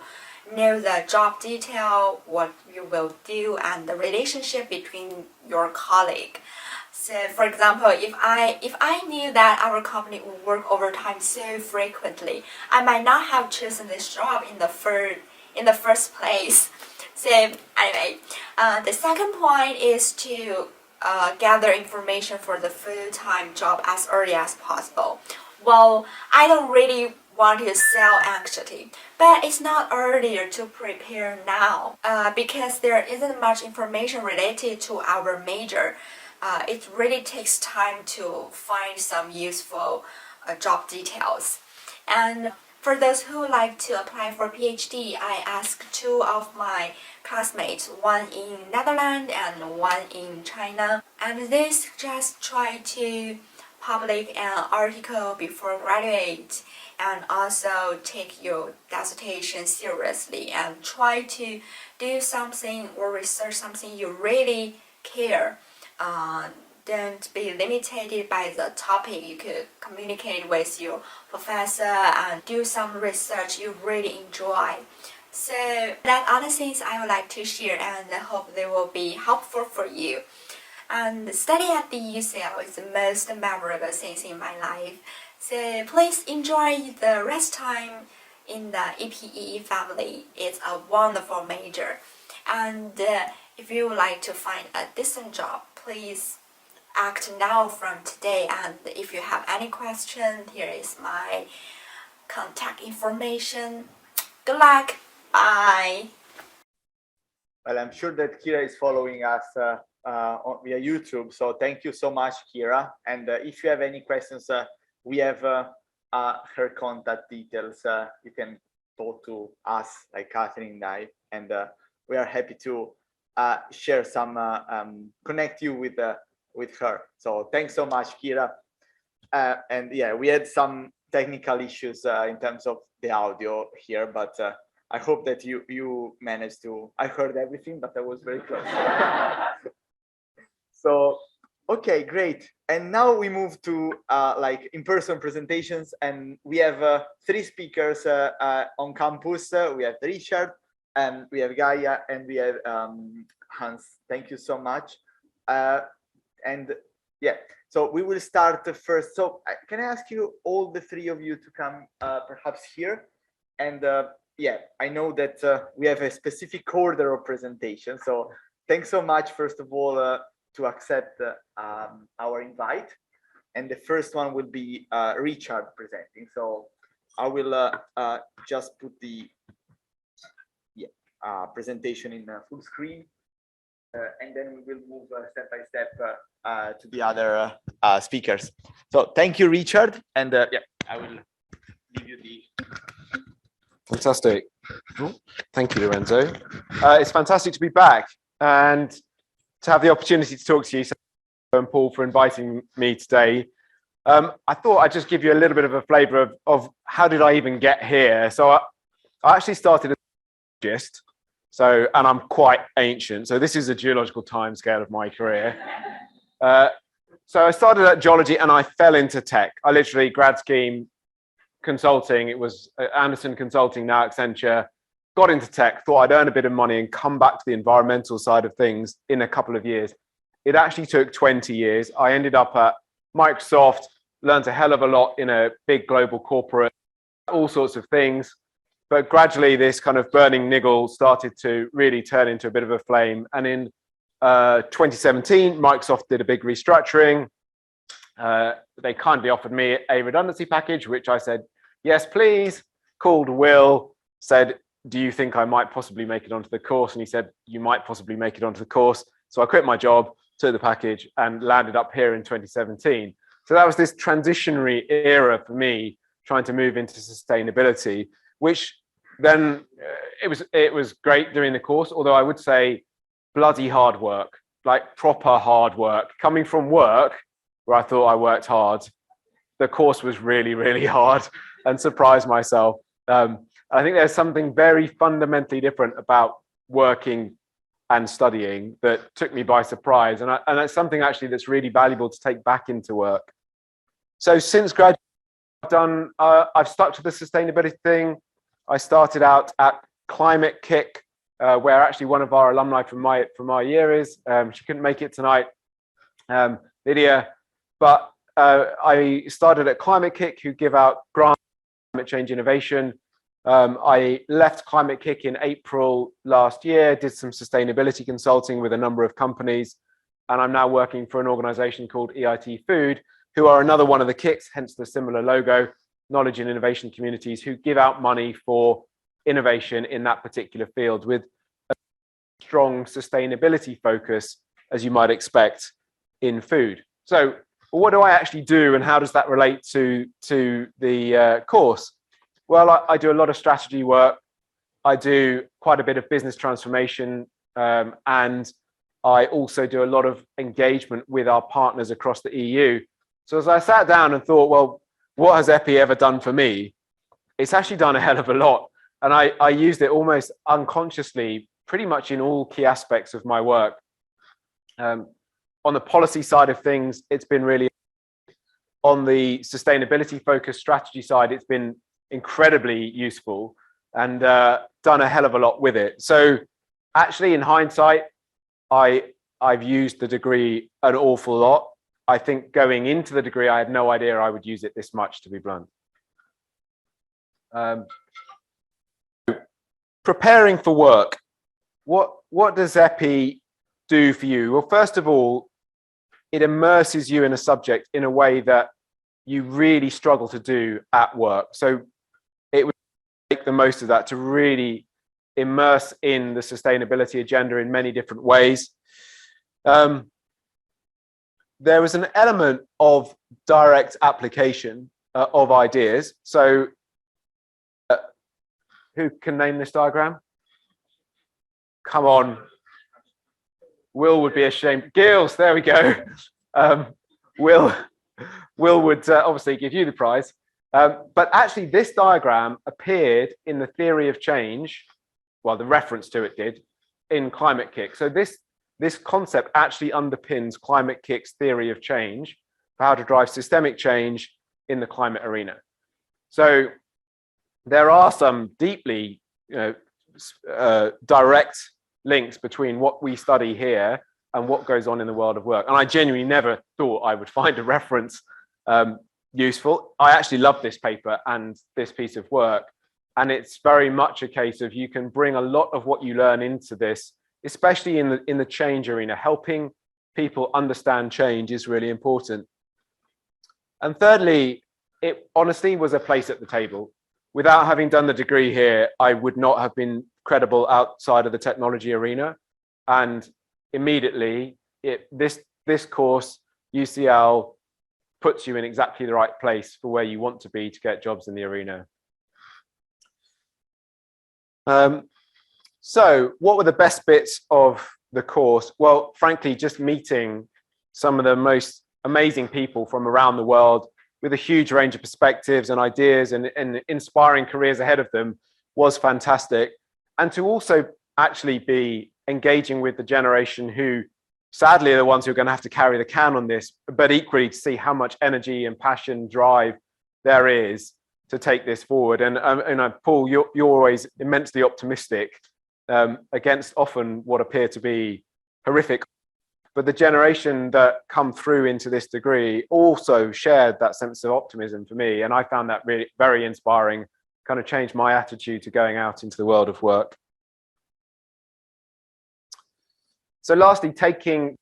know the job detail, what you will do, and the relationship between your colleague. So, for example, if I knew that our company would work overtime so frequently, I might not have chosen this job in the first place. So anyway, the second point is to gather information for the full-time job as early as possible. Well, I don't really want to sell anxiety, but it's not earlier to prepare now because there isn't much information related to our major. It really takes time to find some useful job details. And for those who like to apply for PhD, I asked 2 of my classmates, one in Netherlands and one in China, and they suggest try to publish an article before graduate, and also take your dissertation seriously and try to do something or research something you really care. Don't be limited by the topic. You could communicate with your professor and do some research you really enjoy. So that other things I would like to share, and I hope they will be helpful for you. And studying at the UCL is the most memorable things in my life. So please enjoy the rest time in the EPE family. It's a wonderful major. And if you would like to find a decent job, please act now from today. And if you have any question, here is my contact information. Good luck. Bye. Well, I'm sure that Kira is following us via YouTube. So thank you so much, Kira. And if you have any questions, we have her contact details. You can talk to us, like Catherine and I, and we are happy to share some, connect you with her. So thanks so much, Kira. And yeah, we had some technical issues in terms of the audio here, but I hope that you managed to. I heard everything, but I was very close. So okay, great. And now we move to like in-person presentations, and we have 3 speakers on campus. We have Richard, and we have Gaia, and we have Hans. Thank you so much. And yeah, so we will start first. So can I ask you, all the 3 of you, to come perhaps here? And yeah, I know that we have a specific order of presentation. So thanks so much, first of all, to accept our invite. And the first one will be Richard presenting. So I will just put the presentation in full screen. And then we will move step by step to the other speakers. So thank you, Richard. And yeah, I will give you the. Fantastic. Thank you, Lorenzo. It's fantastic to be back and to have the opportunity to talk to you, and Paul, for inviting me today. I thought I'd just give you a little bit of a flavour of how did I even get here. So I actually started as a geologist. So, and I'm quite ancient. So this is a geological timescale of my career. So I started at geology and I fell into tech. I literally grad scheme consulting. It was Anderson Consulting, now Accenture. got into tech, thought I'd earn a bit of money and come back to the environmental side of things in a couple of years. It actually took 20 years. I ended up at Microsoft, learned a hell of a lot in a big global corporate, all sorts of things. But gradually this kind of burning niggle started to really turn into a bit of a flame. And in 2017, Microsoft did a big restructuring. They kindly offered me a redundancy package, which I said, yes, please. Called Will, said, do you think I might possibly make it onto the course? And he said, you might possibly make it onto the course. So I quit my job, took the package and landed up here in 2017. So that was this transitionary era for me, trying to move into sustainability, which then it was great during the course, although I would say bloody hard work, like proper hard work. Coming from work, where I thought I worked hard, the course was really, really hard and surprised myself. I think there's something very fundamentally different about working and studying that took me by surprise. And that's something actually that's really valuable to take back into work. So since graduating, I've stuck to the sustainability thing. I started out at Climate Kick, where actually one of our alumni from our year is. She couldn't make it tonight, Lydia. But I started at Climate Kick, who give out grants for climate change innovation. I left Climate Kick in April last year, did some sustainability consulting with a number of companies, and I'm now working for an organization called EIT Food, who are another one of the kicks, hence the similar logo, knowledge and innovation communities, who give out money for innovation in that particular field with a strong sustainability focus, as you might expect in food. So what do I actually do and how does that relate to the course? Well, I do a lot of strategy work. I do quite a bit of business transformation, and I also do a lot of engagement with our partners across the EU. So as I sat down and thought, well, what has EPI ever done for me? It's actually done a hell of a lot. And I used it almost unconsciously, pretty much in all key aspects of my work. On the policy side of things, it's been really, on the sustainability focused strategy side, it's been incredibly useful and done a hell of a lot with it. So actually, in hindsight, I've used the degree an awful lot. I think going into the degree, I had no idea I would use it this much, to be blunt. Preparing for work. What does EPI do for you? Well, first of all, it immerses you in a subject in a way that you really struggle to do at work. So it would make the most of that to really immerse in the sustainability agenda in many different ways. There was an element of direct application of ideas. So who can name this diagram? Come on. Will would be ashamed. Gills, there we go. Will would obviously give you the prize. But actually this diagram appeared in the theory of change, well, the reference to it did, in Climate Kick. So this concept actually underpins Climate Kick's theory of change for how to drive systemic change in the climate arena. So there are some deeply direct links between what we study here and what goes on in the world of work. And I genuinely never thought I would find a reference useful. I actually love this paper and this piece of work. And it's very much a case of you can bring a lot of what you learn into this, especially in the change arena. Helping people understand change is really important. And thirdly, it honestly was a place at the table. Without having done the degree here, I would not have been credible outside of the technology arena. And immediately, this course, UCL, puts you in exactly the right place for where you want to be to get jobs in the arena. So what were the best bits of the course? Well, frankly, just meeting some of the most amazing people from around the world with a huge range of perspectives and ideas and inspiring careers ahead of them was fantastic. And to also actually be engaging with the generation who sadly are the ones who are going to have to carry the can on this, but equally to see how much energy and passion, drive there is to take this forward. And Paul, you're always immensely optimistic against often what appear to be horrific. But the generation that come through into this degree also shared that sense of optimism for me. And I found that really very inspiring, kind of changed my attitude to going out into the world of work. So lastly, taking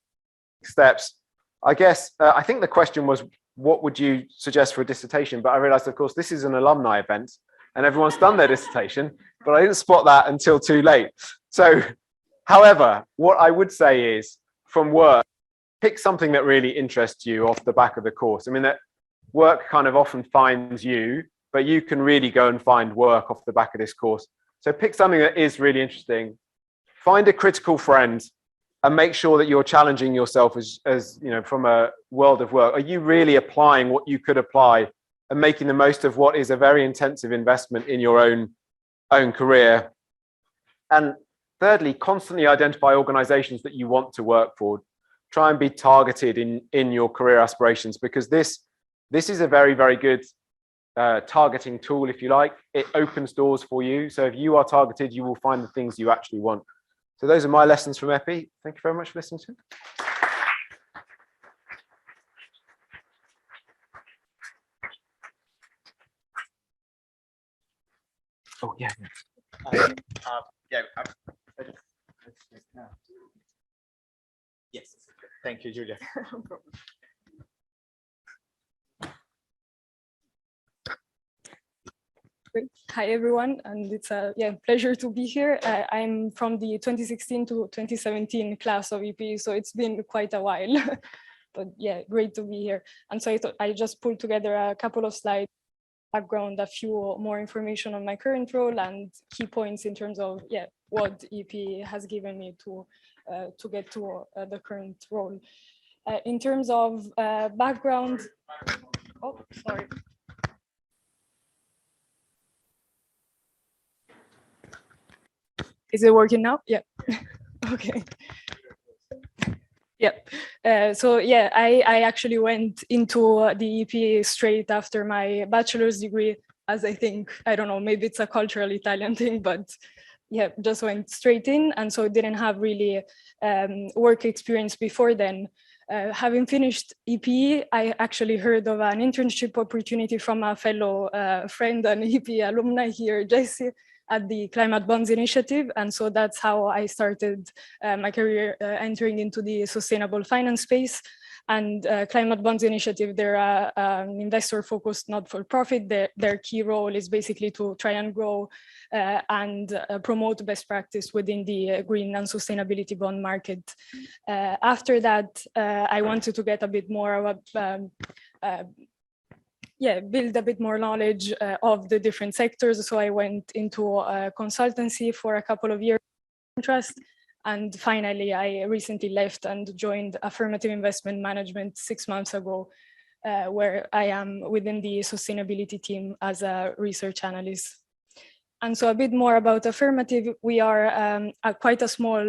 steps, I guess, I think the question was, what would you suggest for a dissertation? But I realized, of course, this is an alumni event and everyone's done their dissertation, but I didn't spot that until too late. So, however, what I would say is, from work, pick something that really interests you off the back of the course. I mean, that work kind of often finds you, but you can really go and find work off the back of this course. So pick something that is really interesting, find a critical friend, and make sure that you're challenging yourself as you know, from a world of work. Are you really applying what you could apply and making the most of what is a very intensive investment in your own career? And thirdly, constantly identify organizations that you want to work for. Try and be targeted in your career aspirations, because this is a very, very good targeting tool, if you like. It opens doors for you. So if you are targeted, you will find the things you actually want. So those are my lessons from EPI. Thank you very much for listening to me. Oh, yeah. Yes. Thank you, Julia. Hi everyone, and it's a pleasure to be here. I'm from the 2016 to 2017 class of EP, so it's been quite a while, but yeah, great to be here. And so I thought I just pulled together a couple of slides, background, a few more information on my current role, and key points in terms of what EP has given me to get to the current role. In terms of background, oh, sorry. Is it working now? Yeah. Okay. Yeah. So yeah, I actually went into the EP straight after my bachelor's degree, as I think, I don't know, maybe it's a cultural Italian thing, but yeah, just went straight in. And so didn't have really work experience before then. Having finished EP, I actually heard of an internship opportunity from a fellow friend and EP alumni here, Jesse, at the Climate Bonds Initiative. And so that's how I started my career entering into the sustainable finance space. And Climate Bonds Initiative, they're an investor-focused not-for-profit. Their key role is basically to try and grow and promote best practice within the green and sustainability bond market. After that, I wanted to get a bit more of a build a bit more knowledge of the different sectors. So I went into consultancy for a couple of years, and finally I recently left and joined Affirmative Investment Management 6 months ago, where I am within the sustainability team as a research analyst. And so a bit more about Affirmative. We are quite a small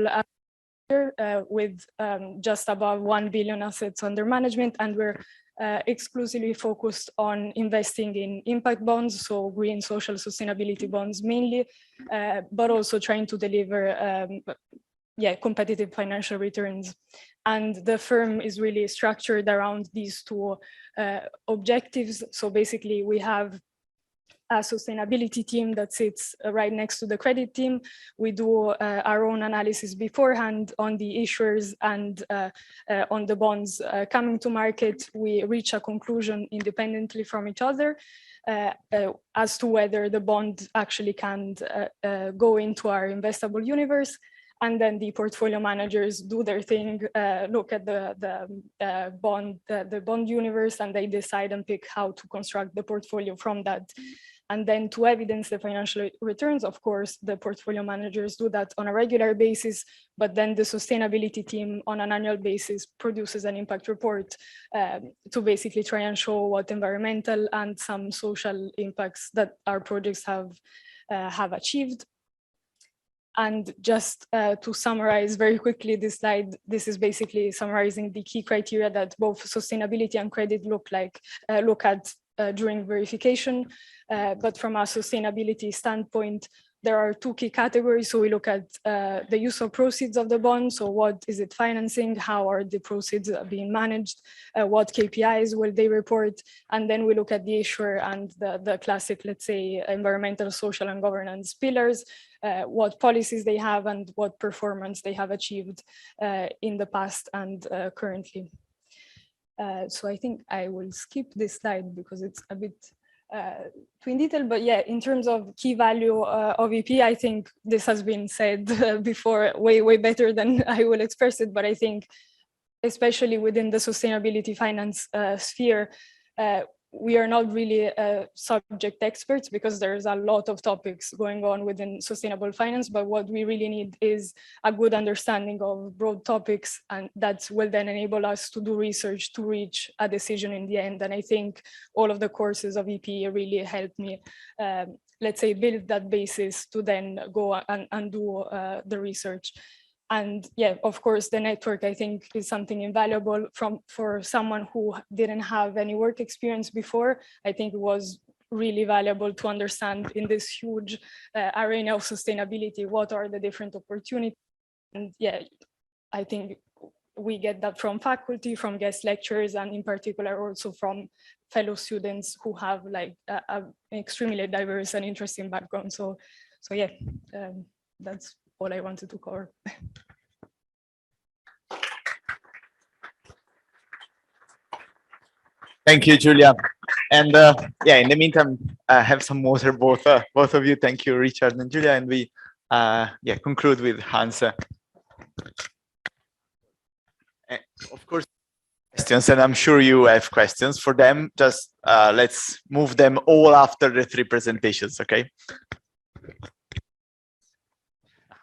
with just above 1 billion assets under management, and we're exclusively focused on investing in impact bonds, so green social sustainability bonds mainly, but also trying to deliver competitive financial returns. And the firm is really structured around these two objectives. So basically we have a sustainability team that sits right next to the credit team. We do our own analysis beforehand on the issuers and on the bonds coming to market. We reach a conclusion independently from each other as to whether the bond actually can go into our investable universe. And then the portfolio managers do their thing, look at the bond universe, and they decide and pick how to construct the portfolio from that. And then to evidence the financial returns, of course, the portfolio managers do that on a regular basis, but then the sustainability team on an annual basis produces an impact report to basically try and show what environmental and some social impacts that our projects have achieved. And just to summarize very quickly this slide, this is basically summarizing the key criteria that both sustainability and credit look at during verification. But from a sustainability standpoint, there are two key categories. So we look at the use of proceeds of the bond. So what is it financing? How are the proceeds being managed? What KPIs will they report? And then we look at the issuer and the classic, let's say, environmental, social, and governance pillars, what policies they have and what performance they have achieved in the past and currently. So I think I will skip this slide because it's a bit too in detail, but yeah, in terms of key value of EP, I think this has been said before way better than I will express it, but I think especially within the sustainability finance sphere, we are not really subject experts because there's a lot of topics going on within sustainable finance, but what we really need is a good understanding of broad topics, and that will then enable us to do research to reach a decision in the end. And I think all of the courses of EP really helped me, let's say, build that basis to then go and do the research. And yeah, of course, the network, I think, is something invaluable for someone who didn't have any work experience before. I think it was really valuable to understand in this huge arena of sustainability, what are the different opportunities. And yeah, I think we get that from faculty, from guest lecturers, and in particular also from fellow students who have like an extremely diverse and interesting background. So yeah, that's all I wanted to cover. Thank you, Julia. And yeah, in the meantime, have some water, both of you. Thank you, Richard and Julia. And we yeah, conclude with Hans. Of course, questions, and I'm sure you have questions for them. Just let's move them all after the 3 presentations, okay?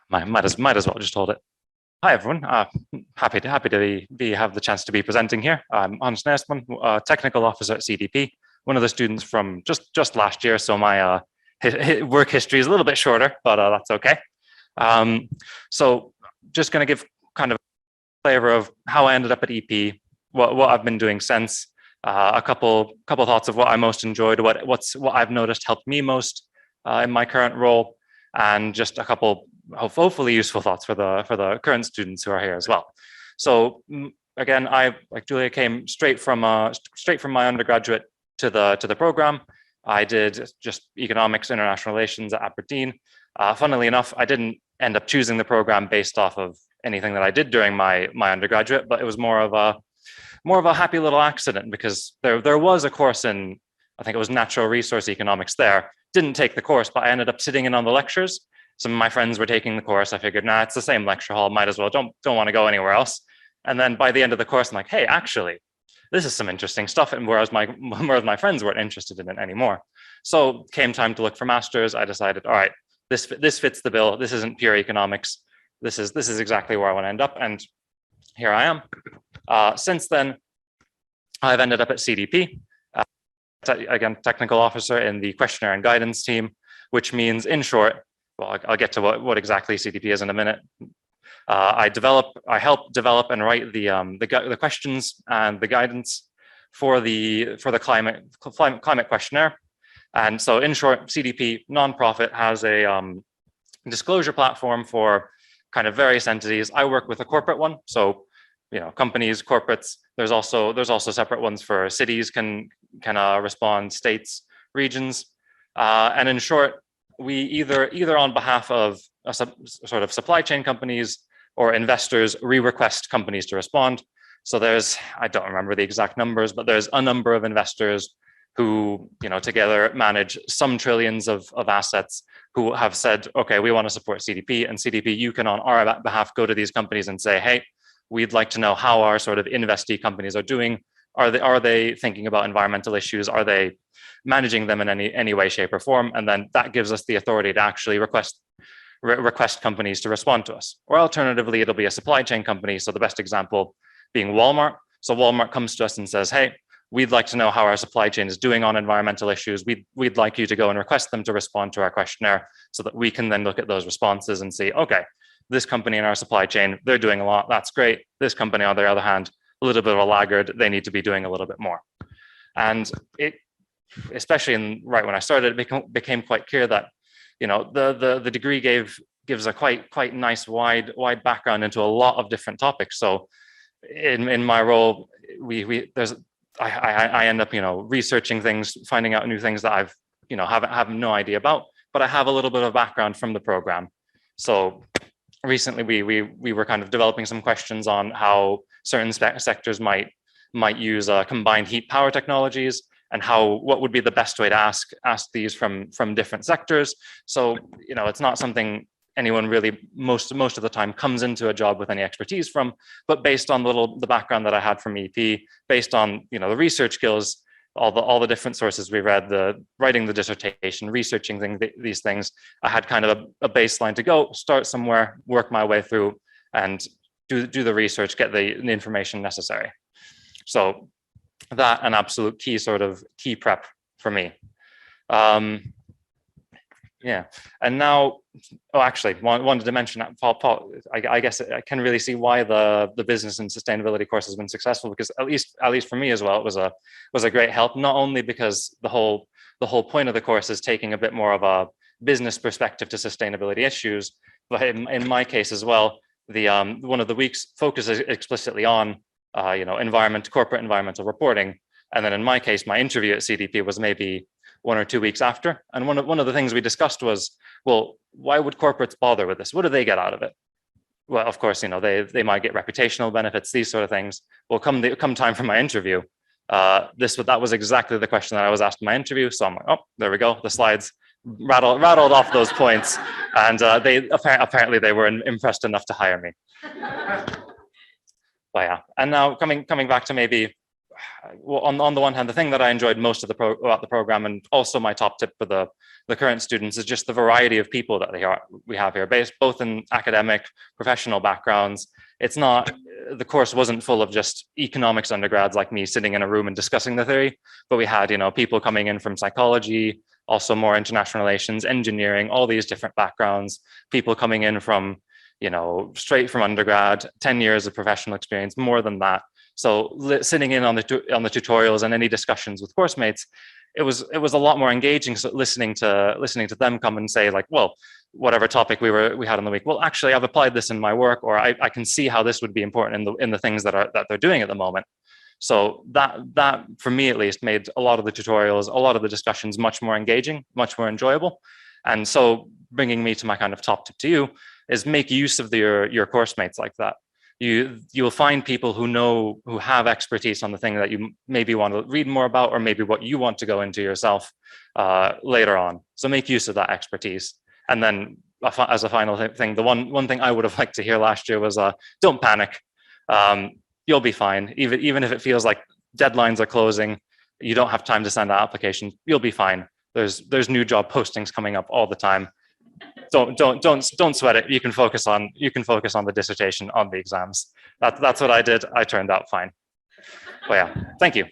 Might as well just hold it. Hi everyone. Happy to have the chance to be presenting here. I'm Hans Nestman, technical officer at CDP, one of the students from just last year. So my work history is a little bit shorter, but that's okay. So just going to give kind of a flavor of how I ended up at EP, what I've been doing since, a couple thoughts of what I most enjoyed, what I've noticed helped me most in my current role, and just a couple hopefully useful thoughts for the current students who are here as well. So again, I, like Julia, came straight from my undergraduate to the program. I did just economics, international relations at Aberdeen. Funnily enough, I didn't end up choosing the program based off of anything that I did during my undergraduate, but it was more of a happy little accident because there was a course in, I think it was natural resource economics there. Didn't take the course, but I ended up sitting in on the lectures. Some of my friends were taking the course. I figured, nah, it's the same lecture hall. Might as well. Don't want to go anywhere else. And then by the end of the course, I'm like, hey, actually, this is some interesting stuff. And whereas my friends weren't interested in it anymore. So came time to look for masters. I decided, all right, this fits the bill. This isn't pure economics. This is exactly where I want to end up. And here I am. Since then, I've ended up at CDP. Again, technical officer in the questionnaire and guidance team, which means, in short, well, I'll get to what exactly CDP is in a minute. I help develop and write the questions and the guidance for the climate questionnaire. And so, in short, CDP nonprofit has a disclosure platform for kind of various entities. I work with a corporate one, so companies, corporates. There's also separate ones for cities can respond, states, regions, and in short, we either on behalf of sort of supply chain companies or investors, request companies to respond. So there's, I don't remember the exact numbers, but there's a number of investors who, together manage some trillions of assets, who have said, okay, we want to support CDP, and CDP, you can on our behalf go to these companies and say, hey, we'd like to know how our sort of investee companies are doing. Are they thinking about environmental issues? Are they managing them in any way, shape, or form? And then that gives us the authority to actually request companies to respond to us. Or alternatively, it'll be a supply chain company. So the best example being Walmart. So Walmart comes to us and says, hey, we'd like to know how our supply chain is doing on environmental issues. We'd like you to go and request them to respond to our questionnaire so that we can then look at those responses and see, okay, this company in our supply chain, they're doing a lot. That's great. This company, on the other hand, a little bit of a laggard. They need to be doing a little bit more. And especially right when I started, it became quite clear that, you know, the degree gives a quite nice wide background into a lot of different topics. So in my role, I end up, you know, researching things, finding out new things that I've, you know, have no idea about, but I have a little bit of background from the program. So recently we were kind of developing some questions on how certain sectors might use combined heat power technologies, and what would be the best way to ask these from different sectors. So, you know, it's not something anyone really most of the time comes into a job with any expertise from, but based on the background that I had from EP, based on, you know, the research skills, all the different sources we read, writing the dissertation, researching these things, I had kind of a baseline to go, start somewhere, work my way through, and do the research, get the information necessary. So that an absolute key prep for me. Yeah, and now, actually, wanted to mention that Paul, I guess I can really see why the business and sustainability course has been successful, because at least for me as well, it was a great help. Not only because the whole point of the course is taking a bit more of a business perspective to sustainability issues, but in my case as well, the one of the weeks focuses explicitly on you know, corporate environmental reporting, and then in my case, my interview at CDP was maybe 1 or 2 weeks after. And one of the things we discussed was, well, why would corporates bother with this? What do they get out of it? Well, of course, you know, they might get reputational benefits, these sort of things. Well, come time for my interview, that was exactly the question that I was asked in my interview. So I'm like, oh, there we go. The slides rattled off those points, and they apparently they were impressed enough to hire me. Well, yeah. And now coming back to maybe, well, on the one hand, the thing that I enjoyed most about the program, and also my top tip for the current students, is just the variety of people that we have here, based both in academic, professional backgrounds. It's not, the course wasn't full of just economics undergrads like me sitting in a room and discussing the theory, but we had, you know, people coming in from psychology, also more international relations, engineering, all these different backgrounds, people coming in from, you know, straight from undergrad, 10 years of professional experience, more than that. So sitting in on the tutorials and any discussions with course mates, it was a lot more engaging. So listening to them come and say, like, well, whatever topic we had on the week, well, actually, I've applied this in my work, or I can see how this would be important in the things that they're doing at the moment. So that for me at least made a lot of the tutorials, a lot of the discussions much more engaging, much more enjoyable. And so bringing me to my kind of top tip to you is make use of your course mates like that. You'll find people who have expertise on the thing that you maybe want to read more about, or maybe what you want to go into yourself later on. So make use of that expertise. And then as a final thing, the one thing I would have liked to hear last year was don't panic. You'll be fine. Even if it feels like deadlines are closing, you don't have time to send out applications, you'll be fine. There's new job postings coming up all the time. Don't sweat it. You can focus on the dissertation, on the exams. That's what I did. I turned out fine. But yeah, thank you.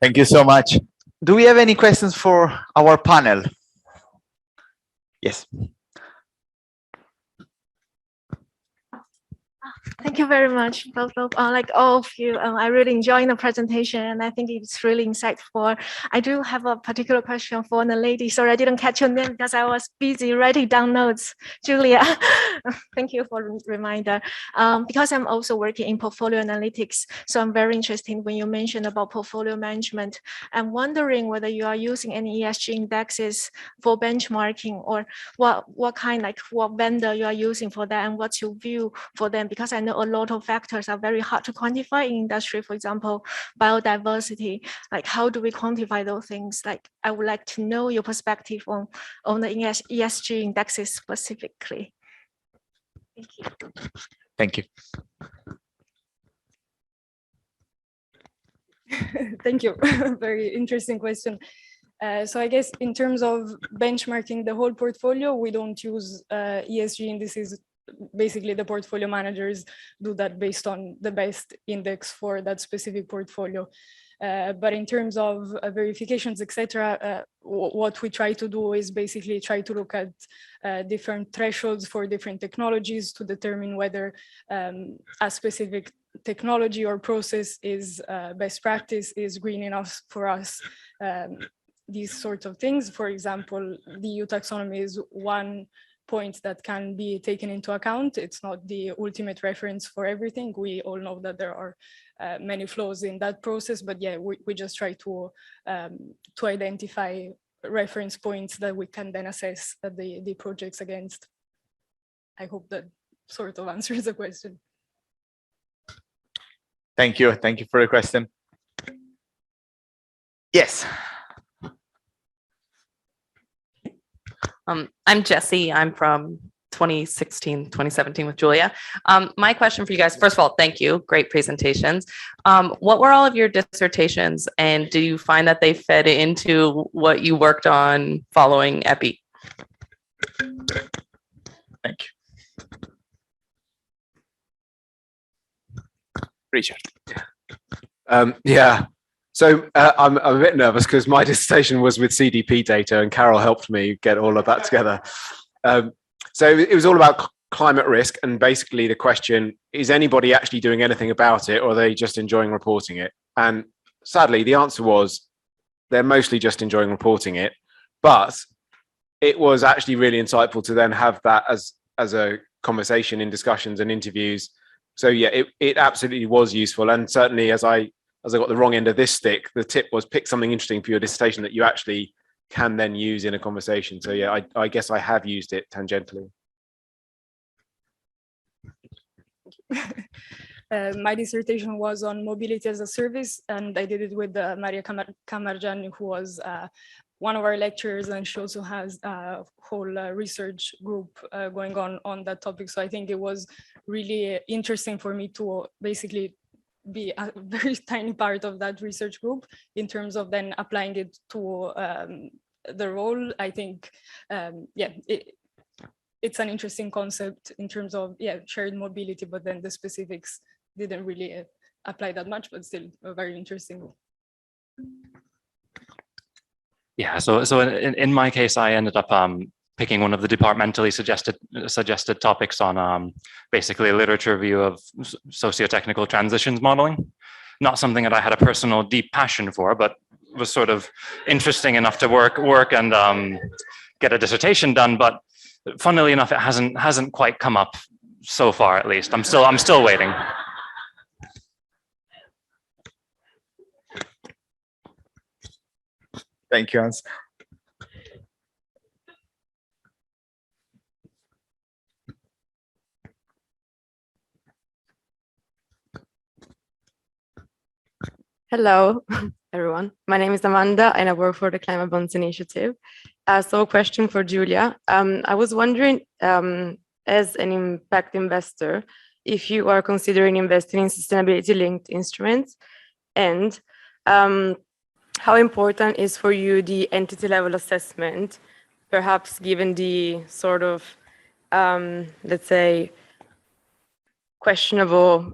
Thank you so much. Do we have any questions for our panel? Yes. Thank you very much, both like all of you. I really enjoyed the presentation, and I think it's really insightful. I do have a particular question for the lady. Sorry, I didn't catch your name because I was busy writing down notes. Julia, thank you for the reminder. Because I'm also working in portfolio analytics, so I'm very interested when you mentioned about portfolio management. I'm wondering whether you are using any ESG indexes for benchmarking, or what kind, like what vendor you are using for that, and what's your view for them? Because I know a lot of factors are very hard to quantify in industry. For example, biodiversity, like how do we quantify those things? Like I would like to know your perspective on the ESG indexes specifically. Thank you. Thank you. Thank you. Very interesting question. So I guess in terms of benchmarking the whole portfolio, we don't use ESG indices. Basically, the portfolio managers do that based on the best index for that specific portfolio. But in terms of verifications, etc., what we try to do is basically try to look at different thresholds for different technologies to determine whether a specific technology or process is best practice, is green enough for us, these sorts of things. For example, the EU taxonomy is one point that can be taken into account. It's not the ultimate reference for everything. We all know that there are many flaws in that process, but yeah, we just try to identify reference points that we can then assess the projects against. I hope that sort of answers the question. Thank you. Thank you for the question. Yes. I'm Jessie. I'm from 2016, 2017 with Julia. My question for you guys, first of all, thank you. Great presentations. What were all of your dissertations, and do you find that they fed into what you worked on following EPI? Thank you. Richard. Yeah. So I'm a bit nervous because my dissertation was with CDP data, and Carol helped me get all of that together. So it was all about climate risk, and basically the question, is anybody actually doing anything about it, or are they just enjoying reporting it? And sadly, the answer was they're mostly just enjoying reporting it, but it was actually really insightful to then have that as a conversation in discussions and interviews. So yeah, it absolutely was useful. And certainly as I got the wrong end of this stick, the tip was pick something interesting for your dissertation that you actually can then use in a conversation. So yeah, I guess I have used it tangentially. My dissertation was on mobility as a service, and I did it with Maria Kamarjani, who was one of our lecturers, and she also has a whole research group going on that topic. So I think it was really interesting for me to basically be a very tiny part of that research group in terms of then applying it to the role. I think, yeah, it's an interesting concept in terms of, yeah, shared mobility, but then the specifics didn't really apply that much, but still very interesting. Yeah, so in my case, I ended up picking one of the departmentally suggested topics on basically a literature review of socio-technical transitions modeling. Not something that I had a personal deep passion for, but was sort of interesting enough to work and get a dissertation done. But funnily enough, it hasn't quite come up so far. At least I'm still waiting. Thank you, Hans. Hello, everyone. My name is Amanda, and I work for the Climate Bonds Initiative. So a question for Julia. I was wondering, as an impact investor, if you are considering investing in sustainability-linked instruments, and how important is for you the entity-level assessment, perhaps given the sort of, let's say, questionable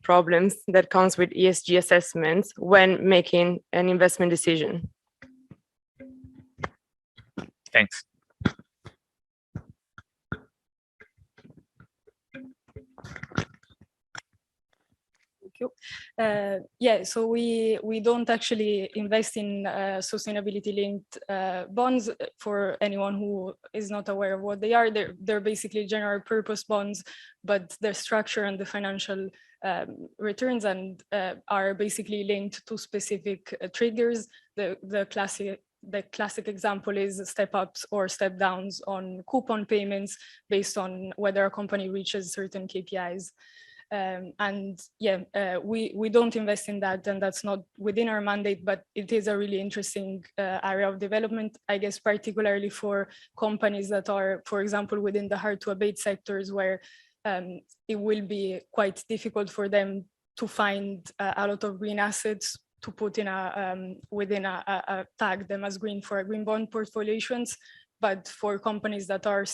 problems that comes with ESG assessments when making an investment decision? Thanks. Yeah, so we don't actually invest in sustainability-linked bonds. For anyone who is not aware of what they are, they're basically general purpose bonds, but their structure and the financial returns and are basically linked to specific triggers. The classic example is step ups or step downs on coupon payments based on whether a company reaches certain KPIs. And yeah, we don't invest in that, and that's not within our mandate, but it is a really interesting area of development, I guess, particularly for companies that are, for example, within the hard to abate sectors, where it will be quite difficult for them to find a lot of green assets to put in within a tag them as green for a green bond portfolio issuance. But for companies that are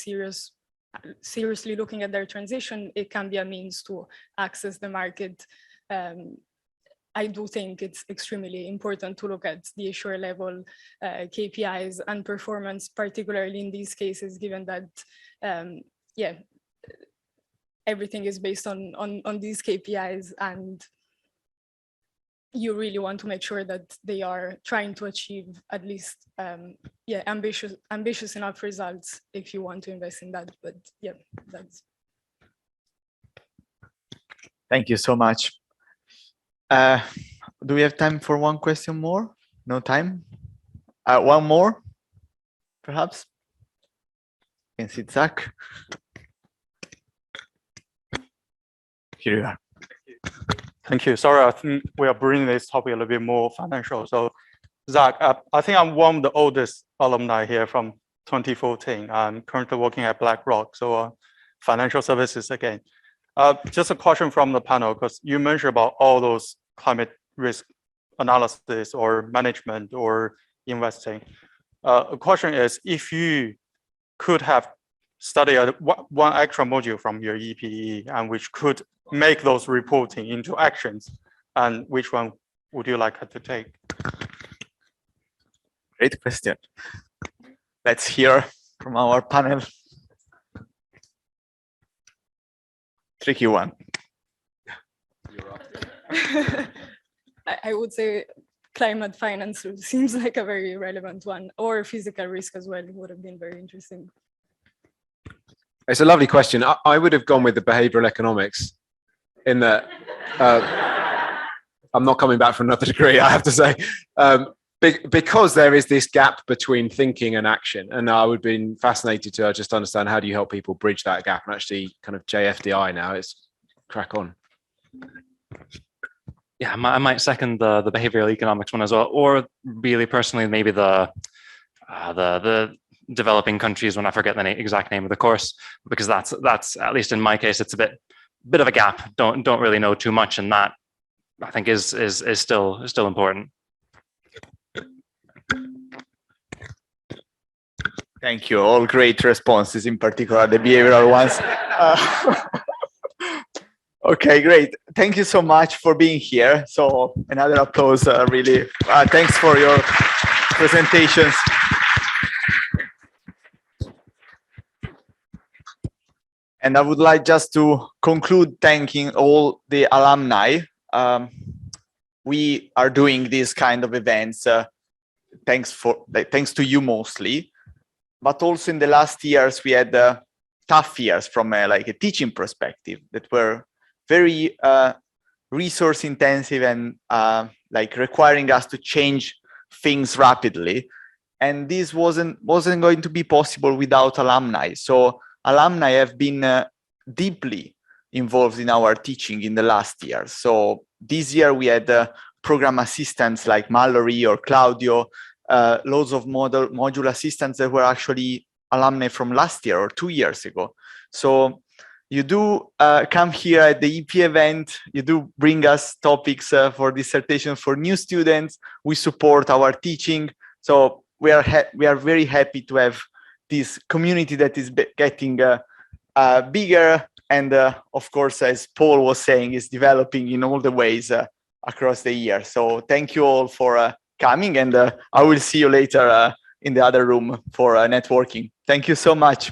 seriously looking at their transition, it can be a means to access the market. I do think it's extremely important to look at the issuer level KPIs and performance, particularly in these cases, given that, yeah, everything is based on these KPIs, and you really want to make sure that they are trying to achieve at least ambitious enough results if you want to invest in that. But yeah, that's. Thank you so much. Do we have time for one question more? No time? One more, perhaps? You can see Zach. Here you are. Thank you. Sorry, I think we are bringing this topic a little bit more financial. So, Zach, I think I'm one of the oldest alumni here from 2014. I'm currently working at BlackRock, so financial services again. Just a question from the panel, because you mentioned about all those climate risk analysis or management or investing. A question is, if you could have studied one extra module from your EPE and which could make those reporting into actions, and which one would you like to take? Great question. Let's hear from our panel. Tricky one. I would say climate finance seems like a very relevant one, or physical risk as well would have been very interesting. It's a lovely question. I would have gone with the behavioral economics in that I'm not coming back for another degree, I have to say, because there is this gap between thinking and action. And I would have been fascinated to just understand how do you help people bridge that gap, and actually kind of JFDI now, it's crack on. Yeah, I might second the behavioral economics one as well, or really personally, maybe the developing countries when I forget the exact name of the course, because that's at least in my case, it's a bit of a gap. Don't really know too much, and that I think is still important. Thank you. All great responses, in particular the behavioral ones. Okay, great. Thank you so much for being here. So another applause, really. Thanks for your presentations. And I would like just to conclude thanking all the alumni. We are doing these kind of events thanks to you mostly, but also in the last years we had tough years from a teaching perspective that were very resource intensive and requiring us to change things rapidly, and this wasn't going to be possible without alumni. So alumni have been deeply involved in our teaching in the last year. So this year we had program assistants like Mallory or Claudio, loads of module assistants that were actually alumni from last year or 2 years ago. So you do come here at the EP event, you do bring us topics for dissertation for new students, we support our teaching. So we are very happy to have this community that is getting bigger, and of course, as Paul was saying, is developing in all the ways across the year. So thank you all for coming, and I will see you later in the other room for networking. Thank you so much.